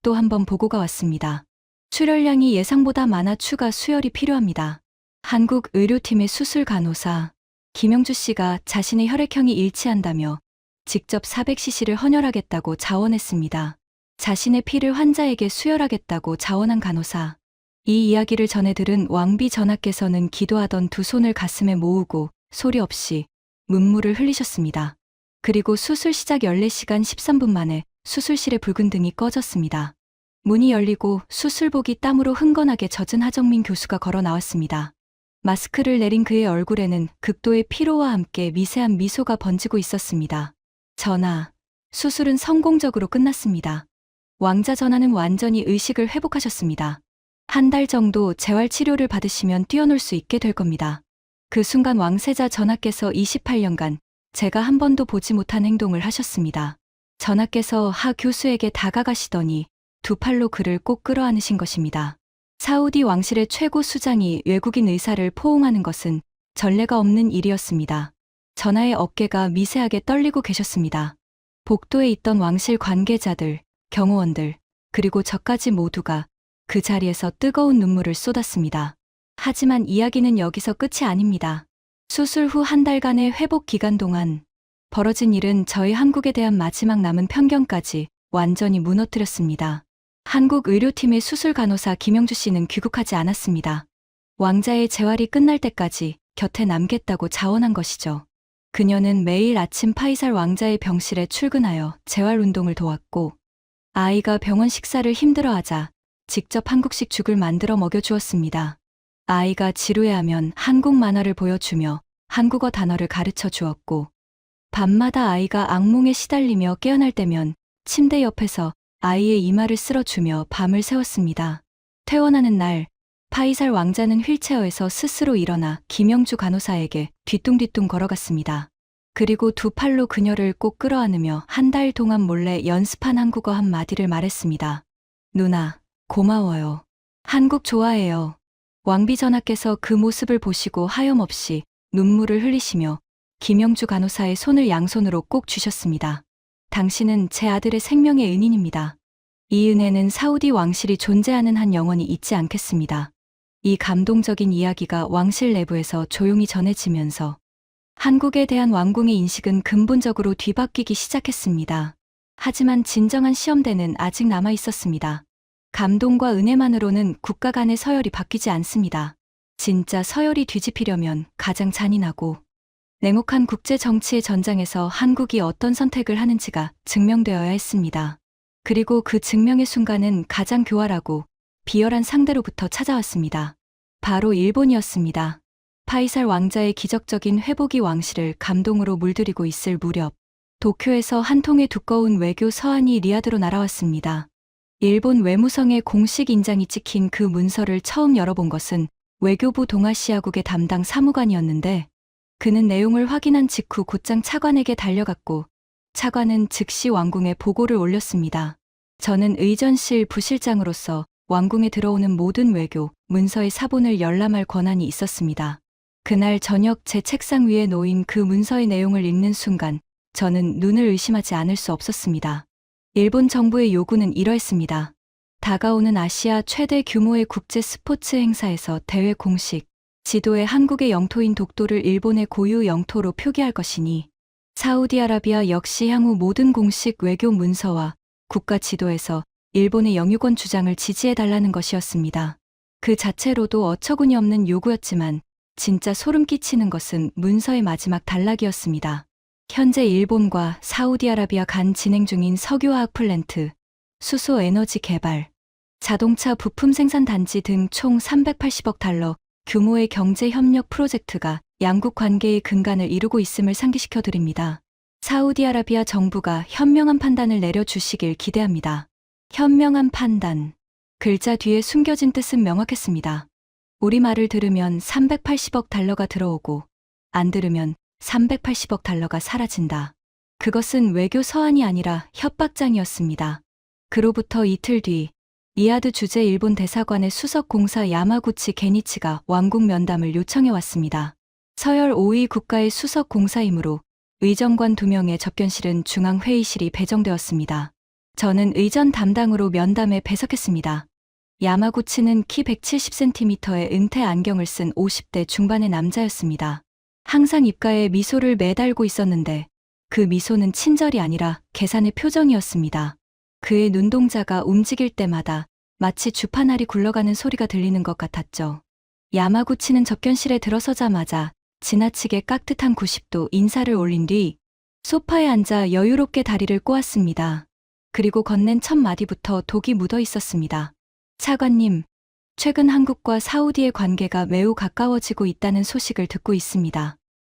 또 한 번 보고가 왔습니다. 출혈량이 예상보다 많아 추가 수혈이 필요합니다. 한국 의료팀의 수술 간호사 김영주 씨가 자신의 혈액형이 일치한다며 직접 400cc를 헌혈하겠다고 자원했습니다. 자신의 피를 환자에게 수혈하겠다고 자원한 간호사. 이 이야기를 전해 들은 왕비 전하께서는 기도하던 두 손을 가슴에 모으고 소리 없이 눈물을 흘리셨습니다. 그리고 수술 시작 14시간 13분 만에 수술실의 붉은 등이 꺼졌습니다. 문이 열리고 수술복이 땀으로 흥건하게 젖은 하정민 교수가 걸어 나왔습니다. 마스크를 내린 그의 얼굴에는 극도의 피로와 함께 미세한 미소가 번지고 있었습니다. 전하, 수술은 성공적으로 끝났습니다. 왕자 전하는 완전히 의식을 회복하셨습니다. 한 달 정도 재활치료를 받으시면 뛰어놀 수 있게 될 겁니다. 그 순간 왕세자 전하께서 28년간 제가 한 번도 보지 못한 행동을 하셨습니다. 전하께서 하 교수에게 다가가시더니 두 팔로 그를 꼭 끌어안으신 것입니다. 사우디 왕실의 최고 수장이 외국인 의사를 포옹하는 것은 전례가 없는 일이었습니다. 전하의 어깨가 미세하게 떨리고 계셨습니다. 복도에 있던 왕실 관계자들, 경호원들, 그리고 저까지 모두가 그 자리에서 뜨거운 눈물을 쏟았습니다. 하지만 이야기는 여기서 끝이 아닙니다. 수술 후 한 달간의 회복 기간 동안 벌어진 일은 저희 한국에 대한 마지막 남은 편견까지 완전히 무너뜨렸습니다. 한국 의료팀의 수술 간호사 김영주 씨는 귀국하지 않았습니다. 왕자의 재활이 끝날 때까지 곁에 남겠다고 자원한 것이죠. 그녀는 매일 아침 파이살 왕자의 병실에 출근하여 재활 운동을 도왔고 아이가 병원 식사를 힘들어하자 직접 한국식 죽을 만들어 먹여주었습니다. 아이가 지루해하면 한국 만화를 보여주며 한국어 단어를 가르쳐 주었고, 밤마다 아이가 악몽에 시달리며 깨어날 때면 침대 옆에서 아이의 이마를 쓸어주며 밤을 새웠습니다. 퇴원하는 날, 파이살 왕자는 휠체어에서 스스로 일어나 김영주 간호사에게 뒤뚱뒤뚱 걸어갔습니다. 그리고 두 팔로 그녀를 꼭 끌어안으며 한 달 동안 몰래 연습한 한국어 한 마디를 말했습니다. 누나, 고마워요. 한국 좋아해요. 왕비 전하께서 그 모습을 보시고 하염없이 눈물을 흘리시며 김영주 간호사의 손을 양손으로 꼭 쥐셨습니다. 당신은 제 아들의 생명의 은인입니다. 이 은혜는 사우디 왕실이 존재하는 한 영원히 잊지 않겠습니다. 이 감동적인 이야기가 왕실 내부에서 조용히 전해지면서 한국에 대한 왕궁의 인식은 근본적으로 뒤바뀌기 시작했습니다. 하지만 진정한 시험대는 아직 남아 있었습니다. 감동과 은혜만으로는 국가 간의 서열이 바뀌지 않습니다. 진짜 서열이 뒤집히려면 가장 잔인하고 냉혹한 국제 정치의 전장에서 한국이 어떤 선택을 하는지가 증명되어야 했습니다. 그리고 그 증명의 순간은 가장 교활하고 비열한 상대로부터 찾아왔습니다. 바로 일본이었습니다. 파이살 왕자의 기적적인 회복이 왕실을 감동으로 물들이고 있을 무렵, 도쿄에서 한 통의 두꺼운 외교 서한이 리야드로 날아왔습니다. 일본 외무성의 공식 인장이 찍힌 그 문서를 처음 열어본 것은 외교부 동아시아국의 담당 사무관이었는데, 그는 내용을 확인한 직후 곧장 차관에게 달려갔고, 차관은 즉시 왕궁에 보고를 올렸습니다. 저는 의전실 부실장으로서 왕궁에 들어오는 모든 외교, 문서의 사본을 열람할 권한이 있었습니다. 그날 저녁 제 책상 위에 놓인 그 문서의 내용을 읽는 순간, 저는 눈을 의심하지 않을 수 없었습니다. 일본 정부의 요구는 이러했습니다. 다가오는 아시아 최대 규모의 국제 스포츠 행사에서 대회 공식, 지도에 한국의 영토인 독도를 일본의 고유 영토로 표기할 것이니, 사우디아라비아 역시 향후 모든 공식 외교 문서와 국가 지도에서 일본의 영유권 주장을 지지해달라는 것이었습니다. 그 자체로도 어처구니 없는 요구였지만, 진짜 소름 끼치는 것은 문서의 마지막 단락이었습니다. 현재 일본과 사우디아라비아 간 진행 중인 석유화학 플랜트, 수소 에너지 개발, 자동차 부품 생산 단지 등 총 380억 달러 규모의 경제 협력 프로젝트가 양국 관계의 근간을 이루고 있음을 상기시켜 드립니다. 사우디아라비아 정부가 현명한 판단을 내려주시길 기대합니다. 현명한 판단. 글자 뒤에 숨겨진 뜻은 명확했습니다. 우리말을 들으면 380억 달러가 들어오고, 안 들으면 380억 달러가 사라진다. 그것은 외교 서한이 아니라 협박장이었습니다. 그로부터 이틀 뒤, 리야드 주재 일본 대사관의 수석 공사 야마구치 게니치가 왕국 면담을 요청해 왔습니다. 서열 5위 국가의 수석 공사이므로 의정관 2명의 접견실은 중앙회의실이 배정되었습니다. 저는 의전 담당으로 면담에 배석했습니다. 야마구치는 키 170cm의 은퇴 안경을 쓴 50대 중반의 남자였습니다. 항상 입가에 미소를 매달고 있었는데 그 미소는 친절이 아니라 계산의 표정이었습니다. 그의 눈동자가 움직일 때마다 마치 주파날이 굴러가는 소리가 들리는 것 같았죠. 야마구치는 접견실에 들어서자마자 지나치게 깍듯한 90도 인사를 올린 뒤 소파에 앉아 여유롭게 다리를 꼬았습니다. 그리고 건넨 첫 마디부터 독이 묻어 있었습니다. 차관님, 최근 한국과 사우디의 관계가 매우 가까워지고 있다는 소식을 듣고 있습니다.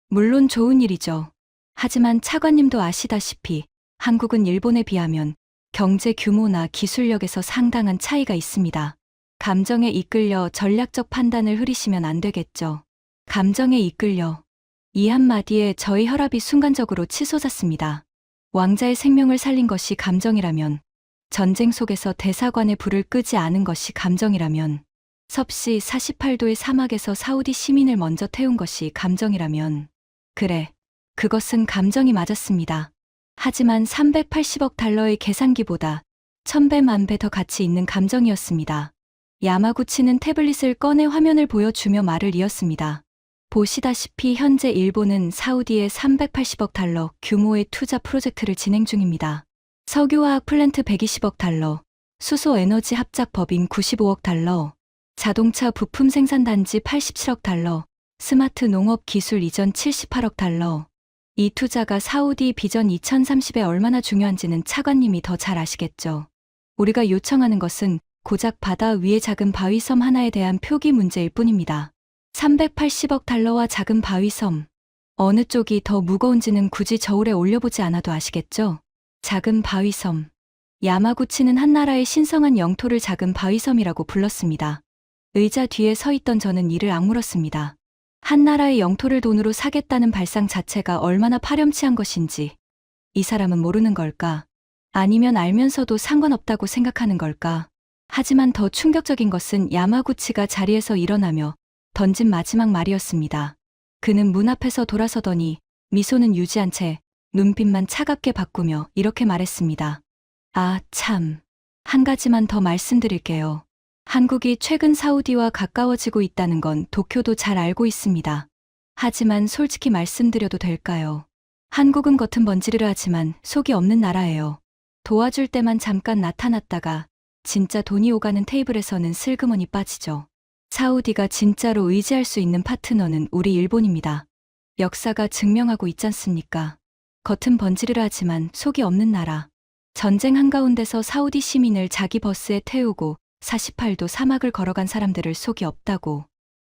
물론 좋은 일이죠. 하지만 차관님도 아시다시피 한국은 일본에 비하면 경제 규모나 기술력에서 상당한 차이가 있습니다. 감정에 이끌려 전략적 판단을 흐리시면 안 되겠죠. 감정에 이끌려. 이 한마디에 저의 혈압이 순간적으로 치솟았습니다. 왕자의 생명을 살린 것이 감정이라면, 전쟁 속에서 대사관의 불을 끄지 않은 것이 감정이라면, 섭씨 48도의 사막에서 사우디 시민을 먼저 태운 것이 감정이라면, 그래, 그것은 감정이 맞았습니다. 하지만 380억 달러의 계산기보다 1000배 만배 더 가치 있는 감정이었습니다. 야마구치는 태블릿을 꺼내 화면을 보여주며 말을 이었습니다. 보시다시피 현재 일본은 사우디에 380억 달러 규모의 투자 프로젝트를 진행 중입니다. 석유화학 플랜트 120억 달러, 수소 에너지 합작 법인 95억 달러, 자동차 부품 생산 단지 87억 달러, 스마트 농업 기술 이전 78억 달러. 이 투자가 사우디 비전 2030에 얼마나 중요한지는 차관님이 더 잘 아시겠죠. 우리가 요청하는 것은 고작 바다 위의 작은 바위섬 하나에 대한 표기 문제일 뿐입니다. 380억 달러와 작은 바위섬. 어느 쪽이 더 무거운지는 굳이 저울에 올려보지 않아도 아시겠죠? 작은 바위섬. 야마구치는 한 나라의 신성한 영토를 작은 바위섬이라고 불렀습니다. 의자 뒤에 서 있던 저는 이를 악물었습니다. 한 나라의 영토를 돈으로 사겠다는 발상 자체가 얼마나 파렴치한 것인지. 이 사람은 모르는 걸까? 아니면 알면서도 상관없다고 생각하는 걸까? 하지만 더 충격적인 것은 야마구치가 자리에서 일어나며 던진 마지막 말이었습니다. 그는 문 앞에서 돌아서더니 미소는 유지한 채 눈빛만 차갑게 바꾸며 이렇게 말했습니다. 아, 참. 한 가지만 더 말씀드릴게요. 한국이 최근 사우디와 가까워지고 있다는 건 도쿄도 잘 알고 있습니다. 하지만 솔직히 말씀드려도 될까요? 한국은 겉은 번지르르 하지만 속이 없는 나라예요. 도와줄 때만 잠깐 나타났다가 진짜 돈이 오가는 테이블에서는 슬그머니 빠지죠. 사우디가 진짜로 의지할 수 있는 파트너는 우리 일본입니다. 역사가 증명하고 있지 않습니까? 겉은 번지르르 하지만 속이 없는 나라. 전쟁 한가운데서 사우디 시민을 자기 버스에 태우고 48도 사막을 걸어간 사람들을 속이 없다고.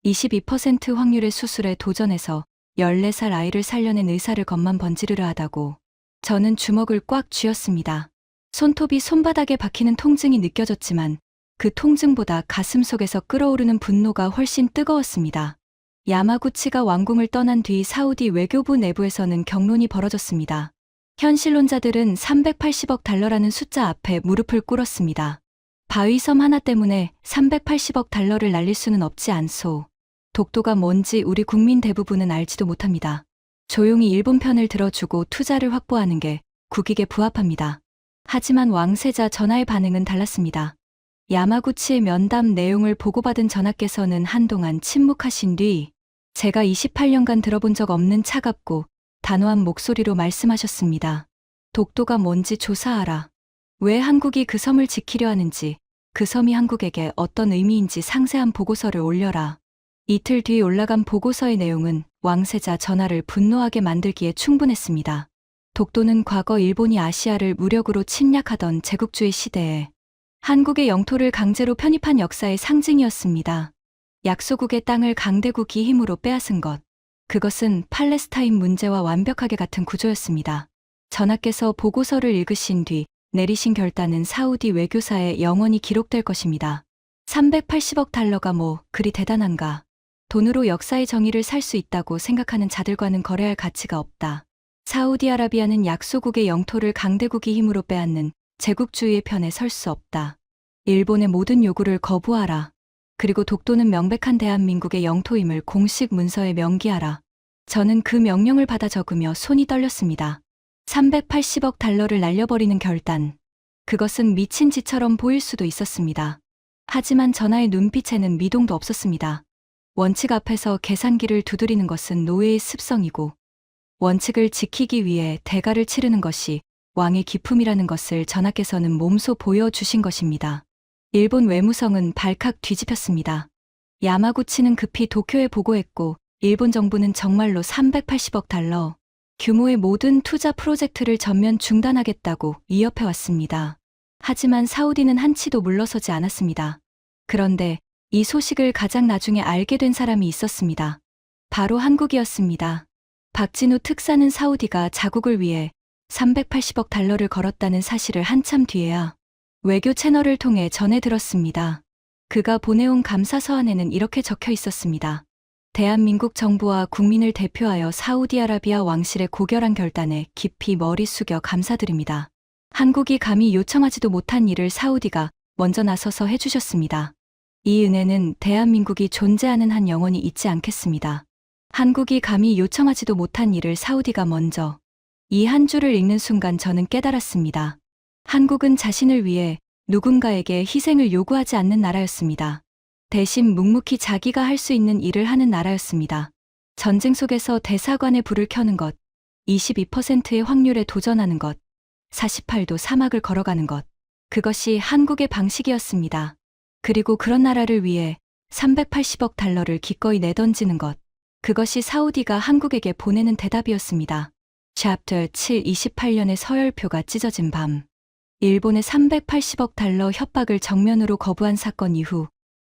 22% 확률의 수술에 도전해서 14살 아이를 살려낸 의사를 겉만 번지르르 하다고. 저는 주먹을 꽉 쥐었습니다. 손톱이 손바닥에 박히는 통증이 느껴졌지만 그 통증보다 가슴 속에서 끓어오르는 분노가 훨씬 뜨거웠습니다. 야마구치가 왕궁을 떠난 뒤 사우디 외교부 내부에서는 격론이 벌어졌습니다. 현실론자들은 380억 달러라는 숫자 앞에 무릎을 꿇었습니다. 바위섬 하나 때문에 380억 달러를 날릴 수는 없지 않소. 독도가 뭔지 우리 국민 대부분은 알지도 못합니다. 조용히 일본 편을 들어주고 투자를 확보하는 게 국익에 부합합니다. 하지만 왕세자 전하의 반응은 달랐습니다. 야마구치의 면담 내용을 보고받은 전하께서는 한동안 침묵하신 뒤 제가 28년간 들어본 적 없는 차갑고 단호한 목소리로 말씀하셨습니다. 독도가 뭔지 조사하라. 왜 한국이 그 섬을 지키려 하는지, 그 섬이 한국에게 어떤 의미인지 상세한 보고서를 올려라. 이틀 뒤 올라간 보고서의 내용은 왕세자 전하를 분노하게 만들기에 충분했습니다. 독도는 과거 일본이 아시아를 무력으로 침략하던 제국주의 시대에 한국의 영토를 강제로 편입한 역사의 상징이었습니다. 약소국의 땅을 강대국이 힘으로 빼앗은 것. 그것은 팔레스타인 문제와 완벽하게 같은 구조였습니다. 전하께서 보고서를 읽으신 뒤 내리신 결단은 사우디 외교사에 영원히 기록될 것입니다. 380억 달러가 뭐 그리 대단한가. 돈으로 역사의 정의를 살 수 있다고 생각하는 자들과는 거래할 가치가 없다. 사우디아라비아는 약소국의 영토를 강대국이 힘으로 빼앗는 제국주의의 편에 설 수 없다. 일본의 모든 요구를 거부하라. 그리고 독도는 명백한 대한민국의 영토임을 공식 문서에 명기하라. 저는 그 명령을 받아 적으며 손이 떨렸습니다. 380억 달러를 날려버리는 결단. 그것은 미친 짓처럼 보일 수도 있었습니다. 하지만 전하의 눈빛에는 미동도 없었습니다. 원칙 앞에서 계산기를 두드리는 것은 노예의 습성이고 원칙을 지키기 위해 대가를 치르는 것이 왕의 기품이라는 것을 전하께서는 몸소 보여주신 것입니다. 일본 외무성은 발칵 뒤집혔습니다. 야마구치는 급히 도쿄에 보고했고 일본 정부는 정말로 380억 달러 규모의 모든 투자 프로젝트를 전면 중단하겠다고 위협해왔습니다. 하지만 사우디는 한치도 물러서지 않았습니다. 그런데 이 소식을 가장 나중에 알게 된 사람이 있었습니다. 바로 한국이었습니다. 박진우 특사는 사우디가 자국을 위해 380억 달러를 걸었다는 사실을 한참 뒤에야 외교 채널을 통해 전해 들었습니다. 그가 보내온 감사 서한에는 이렇게 적혀 있었습니다. 대한민국 정부와 국민을 대표하여 사우디아라비아 왕실의 고결한 결단에 깊이 머리 숙여 감사드립니다. 한국이 감히 요청하지도 못한 일을 사우디가 먼저 나서서 해주셨습니다. 이 은혜는 대한민국이 존재하는 한 영원히 잊지 않겠습니다. 한국이 감히 요청하지도 못한 일을 사우디가 먼저. 이 한 줄을 읽는 순간 저는 깨달았습니다. 한국은 자신을 위해 누군가에게 희생을 요구하지 않는 나라였습니다. 대신 묵묵히 자기가 할 수 있는 일을 하는 나라였습니다. 전쟁 속에서 대사관에 불을 켜는 것, 22%의 확률에 도전하는 것, 48도 사막을 걸어가는 것. 그것이 한국의 방식이었습니다. 그리고 그런 나라를 위해 380억 달러를 기꺼이 내던지는 것. 그것이 사우디가 한국에게 보내는 대답이었습니다. 챕터 7 28년의 서열표가 찢어진 밤. 일본의 380억 달러 협박을 정면으로 거부한 사건 이후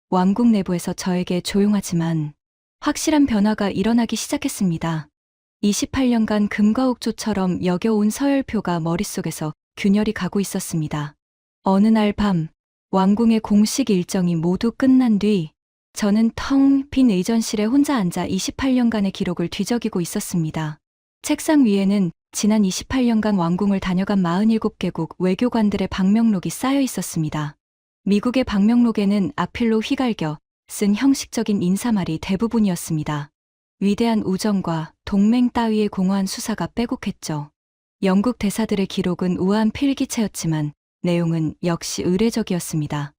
왕국 내부에서 저에게 조용하지만 확실한 변화가 일어나기 시작했습니다. 28년간 금과옥조처럼 여겨온 서열표가 머릿속에서 균열이 가고 있었습니다. 어느 날 밤 왕궁의 공식 일정이 모두 끝난 뒤 저는 텅 빈 의전실에 혼자 앉아 28년간의 기록을 뒤적이고 있었습니다. 책상 위에는 지난 28년간 왕궁을 다녀간 47개국 외교관들의 방명록이 쌓여 있었습니다. 미국의 방명록에는 악필로 휘갈겨 쓴 형식적인 인사말이 대부분이었습니다. 위대한 우정과 동맹 따위의 공허한 수사가 빼곡했죠. 영국 대사들의 기록은 우아한 필기체였지만 내용은 역시 의례적이었습니다.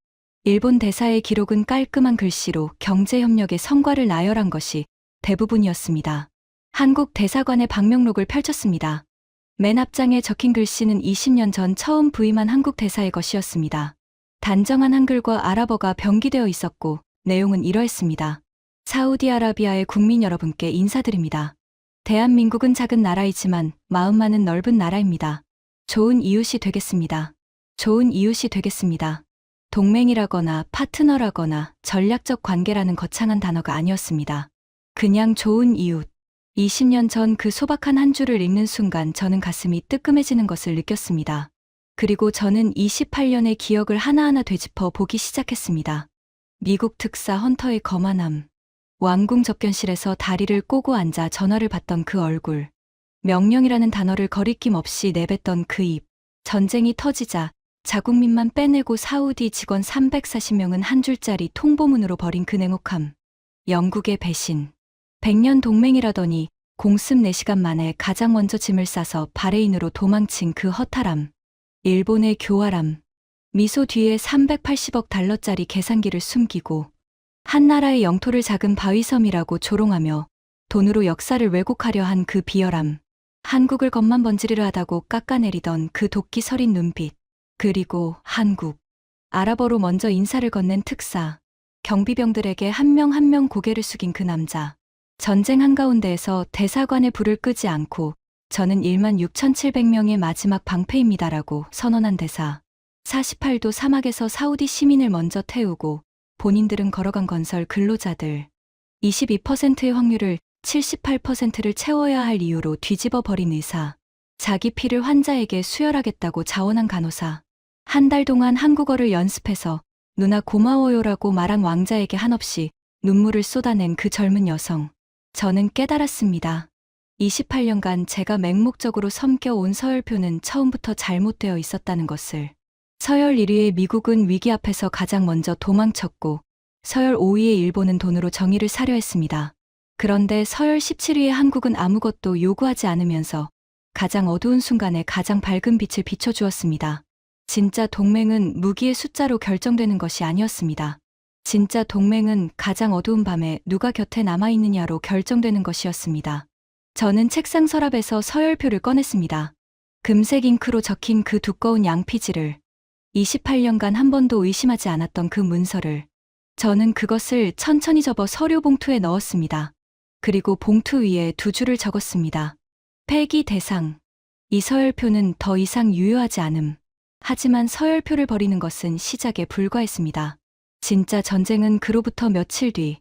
일본 대사의 기록은 깔끔한 글씨로 경제협력의 성과를 나열한 것이 대부분이었습니다. 한국 대사관의 방명록을 펼쳤습니다. 맨 앞장에 적힌 글씨는 20년 전 처음 부임한 한국 대사의 것이었습니다. 단정한 한글과 아랍어가 병기되어 있었고 내용은 이러했습니다. 사우디아라비아의 국민 여러분께 인사드립니다. 대한민국은 작은 나라이지만 마음만은 넓은 나라입니다. 좋은 이웃이 되겠습니다. 좋은 이웃이 되겠습니다. 동맹이라거나 파트너라거나 전략적 관계라는 거창한 단어가 아니었습니다. 그냥 좋은 이웃. 20년 전 그 소박한 한 줄을 읽는 순간 저는 가슴이 뜨끔해지는 것을 느꼈습니다. 그리고 저는 28년의 기억을 하나하나 되짚어 보기 시작했습니다. 미국 특사 헌터의 거만함. 왕궁 접견실에서 다리를 꼬고 앉아 전화를 받던 그 얼굴. 명령이라는 단어를 거리낌 없이 내뱉던 그 입. 전쟁이 터지자 자국민만 빼내고 사우디 직원 340명은 한 줄짜리 통보문으로 버린 그 냉혹함. 영국의 배신. 100년 동맹이라더니 공습 4시간 만에 가장 먼저 짐을 싸서 바레인으로 도망친 그 허탈함. 일본의 교활함. 미소 뒤에 380억 달러짜리 계산기를 숨기고 한 나라의 영토를 작은 바위섬이라고 조롱하며 돈으로 역사를 왜곡하려 한 그 비열함. 한국을 겉만 번지르르 하다고 깎아내리던 그 도끼 서린 눈빛. 그리고 한국. 아랍어로 먼저 인사를 건넨 특사. 경비병들에게 한 명 한 명 고개를 숙인 그 남자. 전쟁 한가운데에서 대사관의 불을 끄지 않고 저는 16,700명의 마지막 방패입니다라고 선언한 대사. 48도 사막에서 사우디 시민을 먼저 태우고 본인들은 걸어간 건설 근로자들. 22%의 확률을 78%를 채워야 할 이유로 뒤집어 버린 의사. 자기 피를 환자에게 수혈하겠다고 자원한 간호사. 한 달 동안 한국어를 연습해서 누나 고마워요라고 말한 왕자에게 한없이 눈물을 쏟아낸 그 젊은 여성. 저는 깨달았습니다. 28년간 제가 맹목적으로 섬겨온 서열표는 처음부터 잘못되어 있었다는 것을. 서열 1위의 미국은 위기 앞에서 가장 먼저 도망쳤고 서열 5위의 일본은 돈으로 정의를 사려 했습니다. 그런데 서열 17위의 한국은 아무것도 요구하지 않으면서 가장 어두운 순간에 가장 밝은 빛을 비춰주었습니다. 진짜 동맹은 무기의 숫자로 결정되는 것이 아니었습니다. 진짜 동맹은 가장 어두운 밤에 누가 곁에 남아있느냐로 결정되는 것이었습니다. 저는 책상 서랍에서 서열표를 꺼냈습니다. 금색 잉크로 적힌 그 두꺼운 양피지를, 28년간 한 번도 의심하지 않았던 그 문서를. 저는 그것을 천천히 접어 서류 봉투에 넣었습니다. 그리고 봉투 위에 2줄을 적었습니다. 폐기 대상. 이 서열표는 더 이상 유효하지 않음. 하지만 서열표를 버리는 것은 시작에 불과했습니다. 진짜 전쟁은 그로부터 며칠 뒤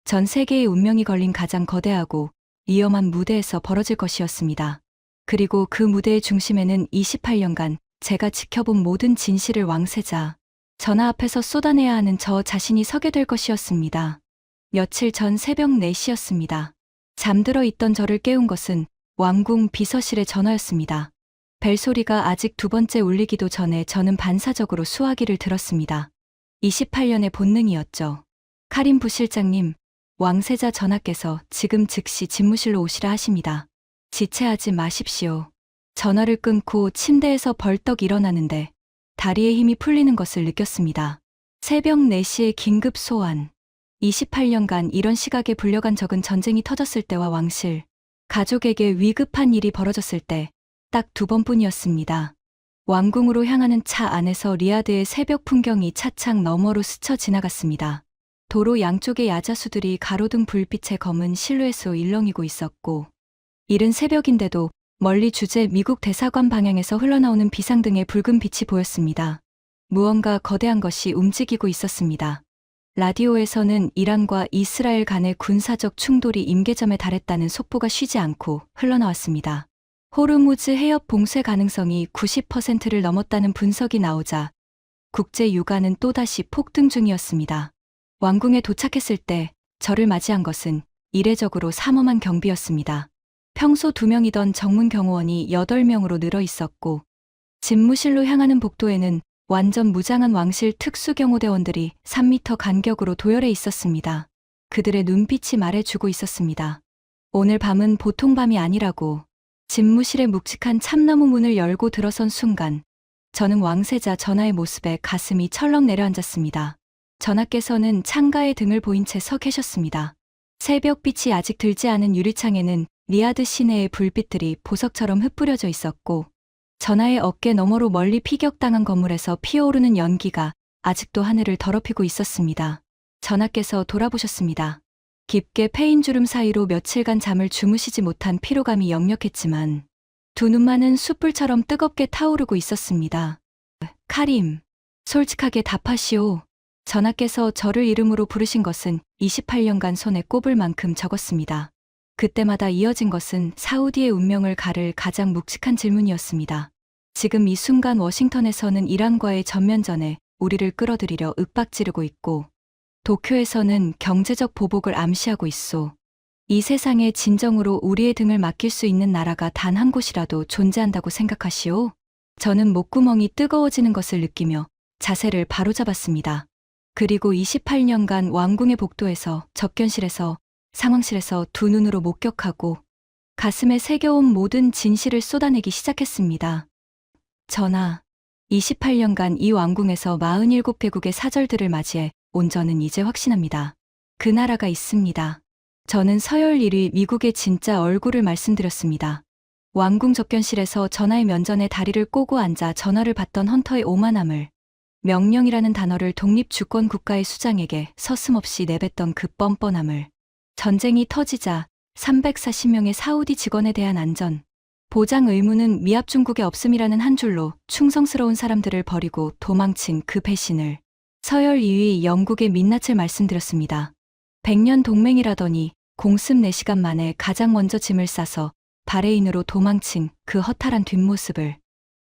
전 세계의 운명이 걸린 가장 거대하고 위험한 무대에서 벌어질 것이었습니다. 그리고 그 무대의 중심에는 28년간 제가 지켜본 모든 진실을 왕세자, 전화 앞에서 쏟아내야 하는 저 자신이 서게 될 것이었습니다. 며칠 전 새벽 4시였습니다. 잠들어 있던 저를 깨운 것은 왕궁 비서실의 전화였습니다. 벨소리가 아직 2번째 울리기도 전에 저는 반사적으로 수화기를 들었습니다. 28년의 본능이었죠. 카린 부실장님, 왕세자 전하께서 지금 즉시 집무실로 오시라 하십니다. 지체하지 마십시오. 전화를 끊고 침대에서 벌떡 일어나는데 다리에 힘이 풀리는 것을 느꼈습니다. 새벽 4시에 긴급 소환. 28년간 이런 시각에 불려간 적은 전쟁이 터졌을 때와 왕실, 가족에게 위급한 일이 벌어졌을 때 딱 2번뿐이었습니다. 왕궁으로 향하는 차 안에서 리야드의 새벽 풍경이 차창 너머로 스쳐 지나갔습니다. 도로 양쪽의 야자수들이 가로등 불빛의 검은 실루엣으로 일렁이고 있었고, 이른 새벽인데도 멀리 주재 미국 대사관 방향에서 흘러나오는 비상등의 붉은 빛이 보였습니다. 무언가 거대한 것이 움직이고 있었습니다. 라디오에서는 이란과 이스라엘 간의 군사적 충돌이 임계점에 달했다는 속보가 쉬지 않고 흘러나왔습니다. 호르무즈 해협 봉쇄 가능성이 90%를 넘었다는 분석이 나오자 국제 유가는 또다시 폭등 중이었습니다. 왕궁에 도착했을 때 저를 맞이한 것은 이례적으로 삼엄한 경비였습니다. 평소 2명이던 정문 경호원이 8명으로 늘어 있었고 집무실로 향하는 복도에는 완전 무장한 왕실 특수경호대원들이 3m 간격으로 도열해 있었습니다. 그들의 눈빛이 말해주고 있었습니다. 오늘 밤은 보통 밤이 아니라고. 집무실의 묵직한 참나무 문을 열고 들어선 순간 저는 왕세자 전하의 모습에 가슴이 철렁 내려앉았습니다. 전하께서는 창가에 등을 보인 채 서 계셨습니다. 새벽빛이 아직 들지 않은 유리창에는 리아드 시내의 불빛들이 보석처럼 흩뿌려져 있었고 전하의 어깨 너머로 멀리 피격당한 건물에서 피어오르는 연기가 아직도 하늘을 더럽히고 있었습니다. 전하께서 돌아보셨습니다. 깊게 패인 주름 사이로 며칠간 잠을 주무시지 못한 피로감이 역력했지만 두 눈만은 숯불처럼 뜨겁게 타오르고 있었습니다. 카림, 솔직하게 답하시오. 전하께서 저를 이름으로 부르신 것은 28년간 손에 꼽을 만큼 적었습니다. 그때마다 이어진 것은 사우디의 운명을 가를 가장 묵직한 질문이었습니다. 지금 이 순간 워싱턴에서는 이란과의 전면전에 우리를 끌어들이려 윽박지르고 있고 도쿄에서는 경제적 보복을 암시하고 있소. 이 세상에 진정으로 우리의 등을 맡길 수 있는 나라가 단 한 곳이라도 존재한다고 생각하시오? 저는 목구멍이 뜨거워지는 것을 느끼며 자세를 바로잡았습니다. 그리고 28년간 왕궁의 복도에서 접견실에서 상황실에서 두 눈으로 목격하고 가슴에 새겨온 모든 진실을 쏟아내기 시작했습니다. 전하, 28년간 이 왕궁에서 47개국의 사절들을 맞이해 온 저는 이제 확신합니다. 그 나라가 있습니다. 저는 서열 1위 미국의 진짜 얼굴을 말씀드렸습니다. 왕궁 접견실에서 전하의 면전에 다리를 꼬고 앉아 전화를 받던 헌터의 오만함을, 명령이라는 단어를 독립주권 국가의 수장에게 서슴없이 내뱉던 그 뻔뻔함을, 전쟁이 터지자 340명의 사우디 직원에 대한 안전, 보장 의무는 미합 중국에 없음이라는 한 줄로 충성스러운 사람들을 버리고 도망친 그 배신을, 서열 2위 영국의 민낯을 말씀드렸습니다. 100년 동맹이라더니 공습 4시간 만에 가장 먼저 짐을 싸서 바레인으로 도망친 그 허탈한 뒷모습을,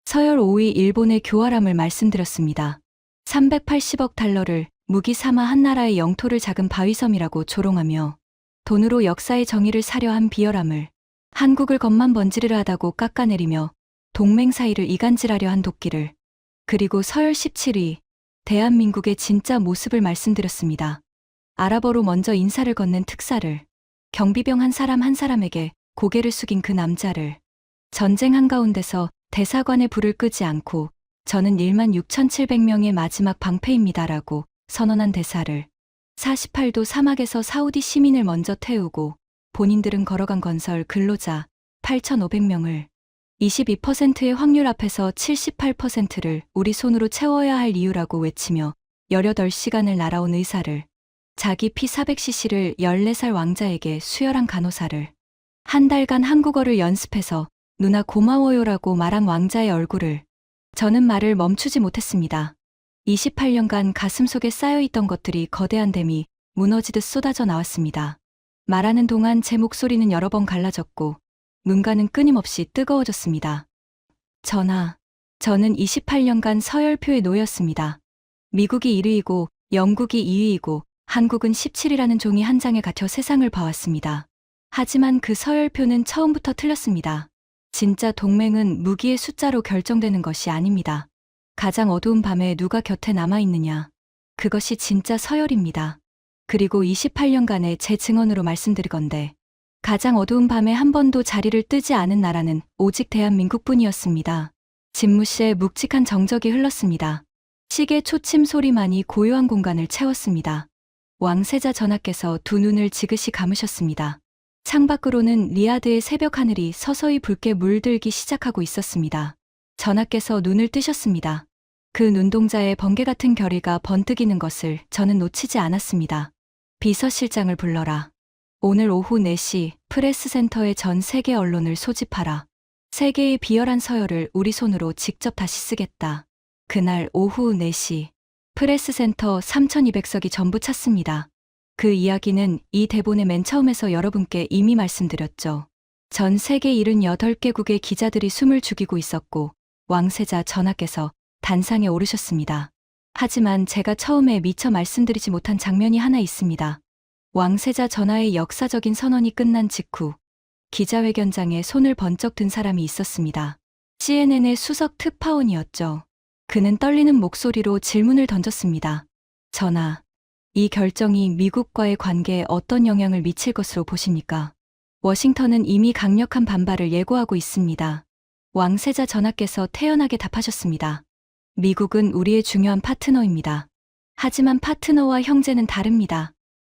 서열 5위 일본의 교활함을 말씀드렸습니다. 380억 달러를 무기 삼아 한 나라의 영토를 작은 바위섬이라고 조롱하며 돈으로 역사의 정의를 사려 한 비열함을, 한국을 겉만 번지르르 하다고 깎아내리며 동맹 사이를 이간질하려 한 도끼를, 그리고 서열 17위 대한민국의 진짜 모습을 말씀드렸습니다. 아랍어로 먼저 인사를 건넨 특사를, 경비병 한 사람 한 사람에게 고개를 숙인 그 남자를, 전쟁 한가운데서 대사관의 불을 끄지 않고 저는 16,700명의 마지막 방패입니다라고 선언한 대사를, 48도 사막에서 사우디 시민을 먼저 태우고 본인들은 걸어간 건설 근로자 8,500명을 22%의 확률 앞에서 78%를 우리 손으로 채워야 할 이유라고 외치며 18시간을 날아온 의사를, 자기 피 400cc를 14살 왕자에게 수혈한 간호사를, 한 달간 한국어를 연습해서 누나 고마워요라고 말한 왕자의 얼굴을, 저는 말을 멈추지 못했습니다. 28년간 가슴속에 쌓여있던 것들이 거대한 댐이 무너지듯 쏟아져 나왔습니다. 말하는 동안 제 목소리는 여러 번 갈라졌고 눈가는 끊임없이 뜨거워졌습니다. 전하, 저는 28년간 서열표에 놓였습니다. 미국이 1위이고 영국이 2위이고 한국은 17이라는 종이 한 장에 갇혀 세상을 봐왔습니다. 하지만 그 서열표는 처음부터 틀렸습니다. 진짜 동맹은 무기의 숫자로 결정되는 것이 아닙니다. 가장 어두운 밤에 누가 곁에 남아있느냐. 그것이 진짜 서열입니다. 그리고 28년간의 제 증언으로 말씀드리건대 가장 어두운 밤에 한 번도 자리를 뜨지 않은 나라는 오직 대한민국뿐이었습니다. 집무실에 묵직한 정적이 흘렀습니다. 시계 초침 소리만이 고요한 공간을 채웠습니다. 왕세자 전하께서 두 눈을 지그시 감으셨습니다. 창밖으로는 리아드의 새벽 하늘이 서서히 붉게 물들기 시작하고 있었습니다. 전하께서 눈을 뜨셨습니다. 그 눈동자에 번개 같은 결의가 번뜩이는 것을 저는 놓치지 않았습니다. 비서실장을 불러라. 오늘 오후 4시 프레스센터에 전 세계 언론을 소집하라. 세 개의 비열한 서열을 우리 손으로 직접 다시 쓰겠다. 그날 오후 4시 프레스센터 3200석이 전부 찼습니다. 그 이야기는 이 대본의 맨 처음에서 여러분께 이미 말씀드렸죠. 전 세계 78개국의 기자들이 숨을 죽이고 있었고 왕세자 전하께서 단상에 오르셨습니다. 하지만 제가 처음에 미처 말씀드리지 못한 장면이 하나 있습니다. 왕세자 전하의 역사적인 선언이 끝난 직후 기자회견장에 손을 번쩍 든 사람이 있었습니다. CNN의 수석 특파원이었죠. 그는 떨리는 목소리로 질문을 던졌습니다. 전하, 이 결정이 미국과의 관계에 어떤 영향을 미칠 것으로 보십니까? 워싱턴은 이미 강력한 반발을 예고하고 있습니다. 왕세자 전하께서 태연하게 답하셨습니다. 미국은 우리의 중요한 파트너입니다. 하지만 파트너와 형제는 다릅니다.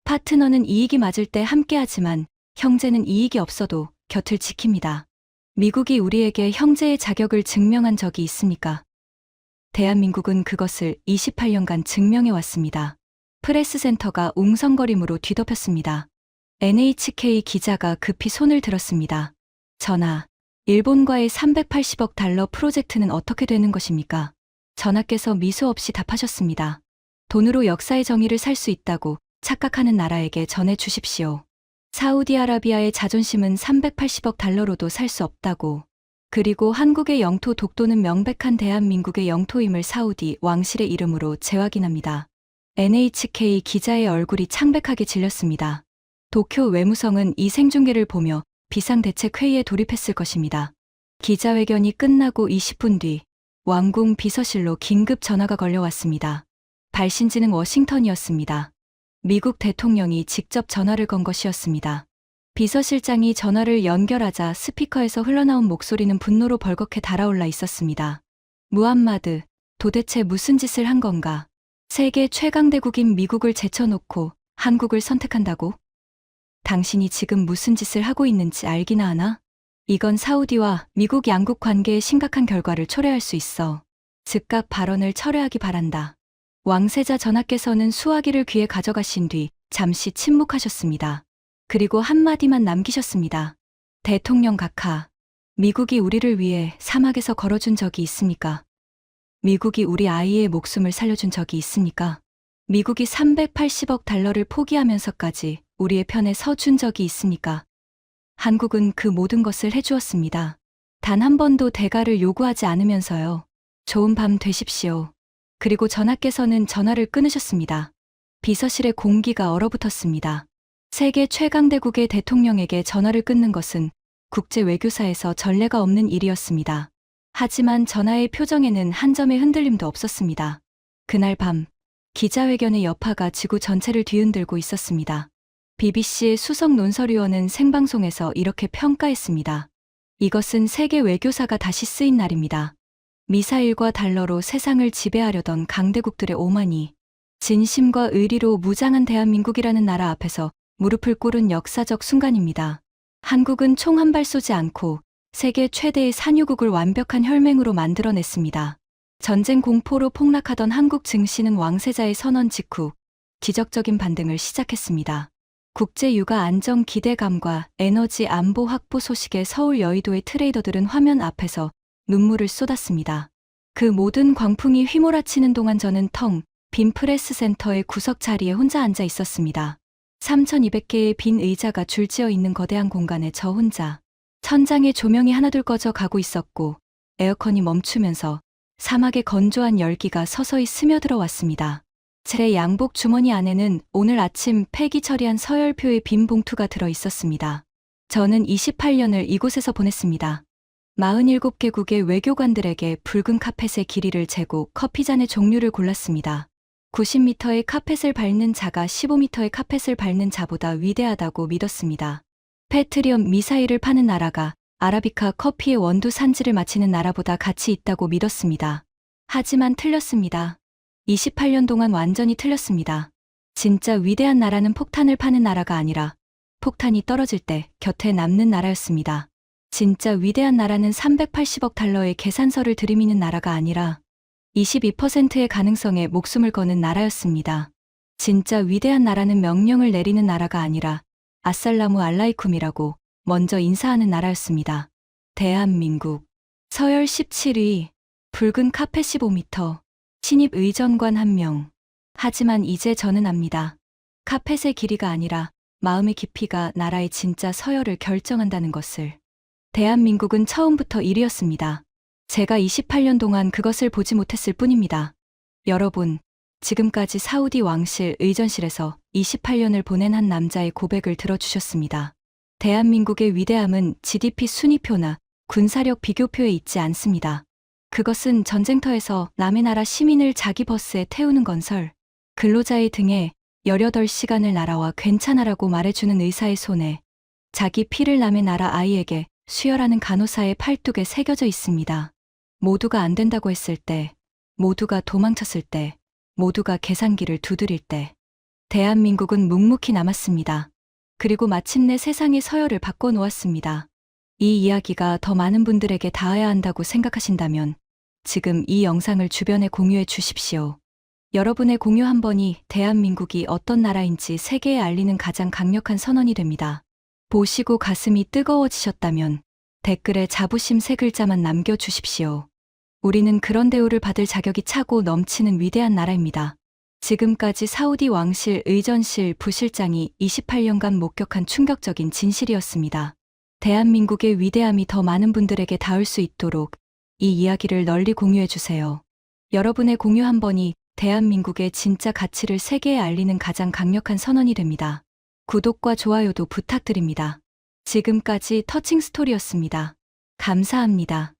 파트너는 이익이 맞을 때 함께하지만 형제는 이익이 없어도 곁을 지킵니다. 미국이 우리에게 형제의 자격을 증명한 적이 있습니까? 대한민국은 그것을 28년간 증명해 왔습니다. 프레스센터가 웅성거림으로 뒤덮였습니다. NHK 기자가 급히 손을 들었습니다. 전하, 일본과의 380억 달러 프로젝트는 어떻게 되는 것입니까? 전하께서 미소 없이 답하셨습니다. 돈으로 역사의 정의를 살 수 있다고 착각하는 나라에게 전해 주십시오. 사우디아라비아의 자존심은 380억 달러로도 살 수 없다고. 그리고 한국의 영토 독도는 명백한 대한민국의 영토임을 사우디 왕실의 이름으로 재확인합니다. NHK 기자의 얼굴이 창백하게 질렸습니다. 도쿄 외무성은 이 생중계를 보며 비상대책회의에 돌입했을 것입니다. 기자회견이 끝나고 20분 뒤 왕궁 비서실로 긴급 전화가 걸려왔습니다. 발신지는 워싱턴이었습니다. 미국 대통령이 직접 전화를 건 것이었습니다. 비서실장이 전화를 연결하자 스피커에서 흘러나온 목소리는 분노로 벌겋게 달아올라 있었습니다. 무함마드, 도대체 무슨 짓을 한 건가? 세계 최강대국인 미국을 제쳐놓고 한국을 선택한다고? 당신이 지금 무슨 짓을 하고 있는지 알기나 하나? 이건 사우디와 미국 양국 관계에 심각한 결과를 초래할 수 있어. 즉각 발언을 철회하기 바란다. 왕세자 전하께서는 수화기를 귀에 가져가신 뒤 잠시 침묵하셨습니다. 그리고 한마디만 남기셨습니다. 대통령 각하, 미국이 우리를 위해 사막에서 걸어준 적이 있습니까? 미국이 우리 아이의 목숨을 살려준 적이 있습니까? 미국이 380억 달러를 포기하면서까지 우리의 편에 서준 적이 있습니까? 한국은 그 모든 것을 해주었습니다. 단 한 번도 대가를 요구하지 않으면서요. 좋은 밤 되십시오. 그리고 전하께서는 전화를 끊으셨습니다. 비서실의 공기가 얼어붙었습니다. 세계 최강대국의 대통령에게 전화를 끊는 것은 국제 외교사에서 전례가 없는 일이었습니다. 하지만 전하의 표정에는 한 점의 흔들림도 없었습니다. 그날 밤, 기자회견의 여파가 지구 전체를 뒤흔들고 있었습니다. BBC의 수석 논설위원은 생방송에서 이렇게 평가했습니다. 이것은 세계 외교사가 다시 쓰인 날입니다. 미사일과 달러로 세상을 지배하려던 강대국들의 오만이 진심과 의리로 무장한 대한민국이라는 나라 앞에서 무릎을 꿇은 역사적 순간입니다. 한국은 총 한 발 쏘지 않고 세계 최대의 산유국을 완벽한 혈맹으로 만들어냈습니다. 전쟁 공포로 폭락하던 한국 증시는 왕세자의 선언 직후 기적적인 반등을 시작했습니다. 국제 육아 안정 기대감과 에너지 안보 확보 소식에 서울 여의도의 트레이더들은 화면 앞에서 눈물을 쏟았습니다. 그 모든 광풍이 휘몰아치는 동안 저는 텅 빈 프레스센터의 구석 자리에 혼자 앉아 있었습니다. 3,200개의 빈 의자가 줄지어 있는 거대한 공간에 저 혼자. 천장에 조명이 하나둘 꺼져 가고 있었고 에어컨이 멈추면서 사막의 건조한 열기가 서서히 스며들어 왔습니다. 제 양복 주머니 안에는 오늘 아침 폐기 처리한 서열표의 빈 봉투가 들어 있었습니다. 저는 28년을 이곳에서 보냈습니다. 47개국의 외교관들에게 붉은 카펫의 길이를 재고 커피잔의 종류를 골랐습니다. 90m의 카펫을 밟는 자가 15m의 카펫을 밟는 자보다 위대하다고 믿었습니다. 패트리엄 미사일을 파는 나라가 아라비카 커피의 원두 산지를 마치는 나라보다 가치 있다고 믿었습니다. 하지만 틀렸습니다. 28년 동안 완전히 틀렸습니다. 진짜 위대한 나라는 폭탄을 파는 나라가 아니라 폭탄이 떨어질 때 곁에 남는 나라였습니다. 진짜 위대한 나라는 380억 달러의 계산서를 들이미는 나라가 아니라 22%의 가능성에 목숨을 거는 나라였습니다. 진짜 위대한 나라는 명령을 내리는 나라가 아니라 아살라무 알라이쿰이라고 먼저 인사하는 나라였습니다. 대한민국. 서열 17위. 붉은 카페 15m. 신입 의전관 1명. 하지만 이제 저는 압니다. 카펫의 길이가 아니라 마음의 깊이가 나라의 진짜 서열을 결정한다는 것을. 대한민국은 처음부터 1위였습니다. 제가 28년 동안 그것을 보지 못했을 뿐입니다. 여러분, 지금까지 사우디 왕실 의전실에서 28년을 보낸 한 남자의 고백을 들어주셨습니다. 대한민국의 위대함은 GDP 순위표나 군사력 비교표에 있지 않습니다. 그것은 전쟁터에서 남의 나라 시민을 자기 버스에 태우는 건설, 근로자의 등에 18시간을 날아와 괜찮아라고 말해주는 의사의 손에, 자기 피를 남의 나라 아이에게 수혈하는 간호사의 팔뚝에 새겨져 있습니다. 모두가 안 된다고 했을 때, 모두가 도망쳤을 때, 모두가 계산기를 두드릴 때, 대한민국은 묵묵히 남았습니다. 그리고 마침내 세상의 서열을 바꿔놓았습니다. 이 이야기가 더 많은 분들에게 닿아야 한다고 생각하신다면 지금 이 영상을 주변에 공유해 주십시오. 여러분의 공유 한 번이 대한민국이 어떤 나라인지 세계에 알리는 가장 강력한 선언이 됩니다. 보시고 가슴이 뜨거워지셨다면 댓글에 자부심 3글자만 남겨주십시오. 우리는 그런 대우를 받을 자격이 차고 넘치는 위대한 나라입니다. 지금까지 사우디 왕실 의전실 부실장이 28년간 목격한 충격적인 진실이었습니다. 대한민국의 위대함이 더 많은 분들에게 닿을 수 있도록 이 이야기를 널리 공유해주세요. 여러분의 공유 한 번이 대한민국의 진짜 가치를 세계에 알리는 가장 강력한 선언이 됩니다. 구독과 좋아요도 부탁드립니다. 지금까지 터칭 스토리였습니다. 감사합니다.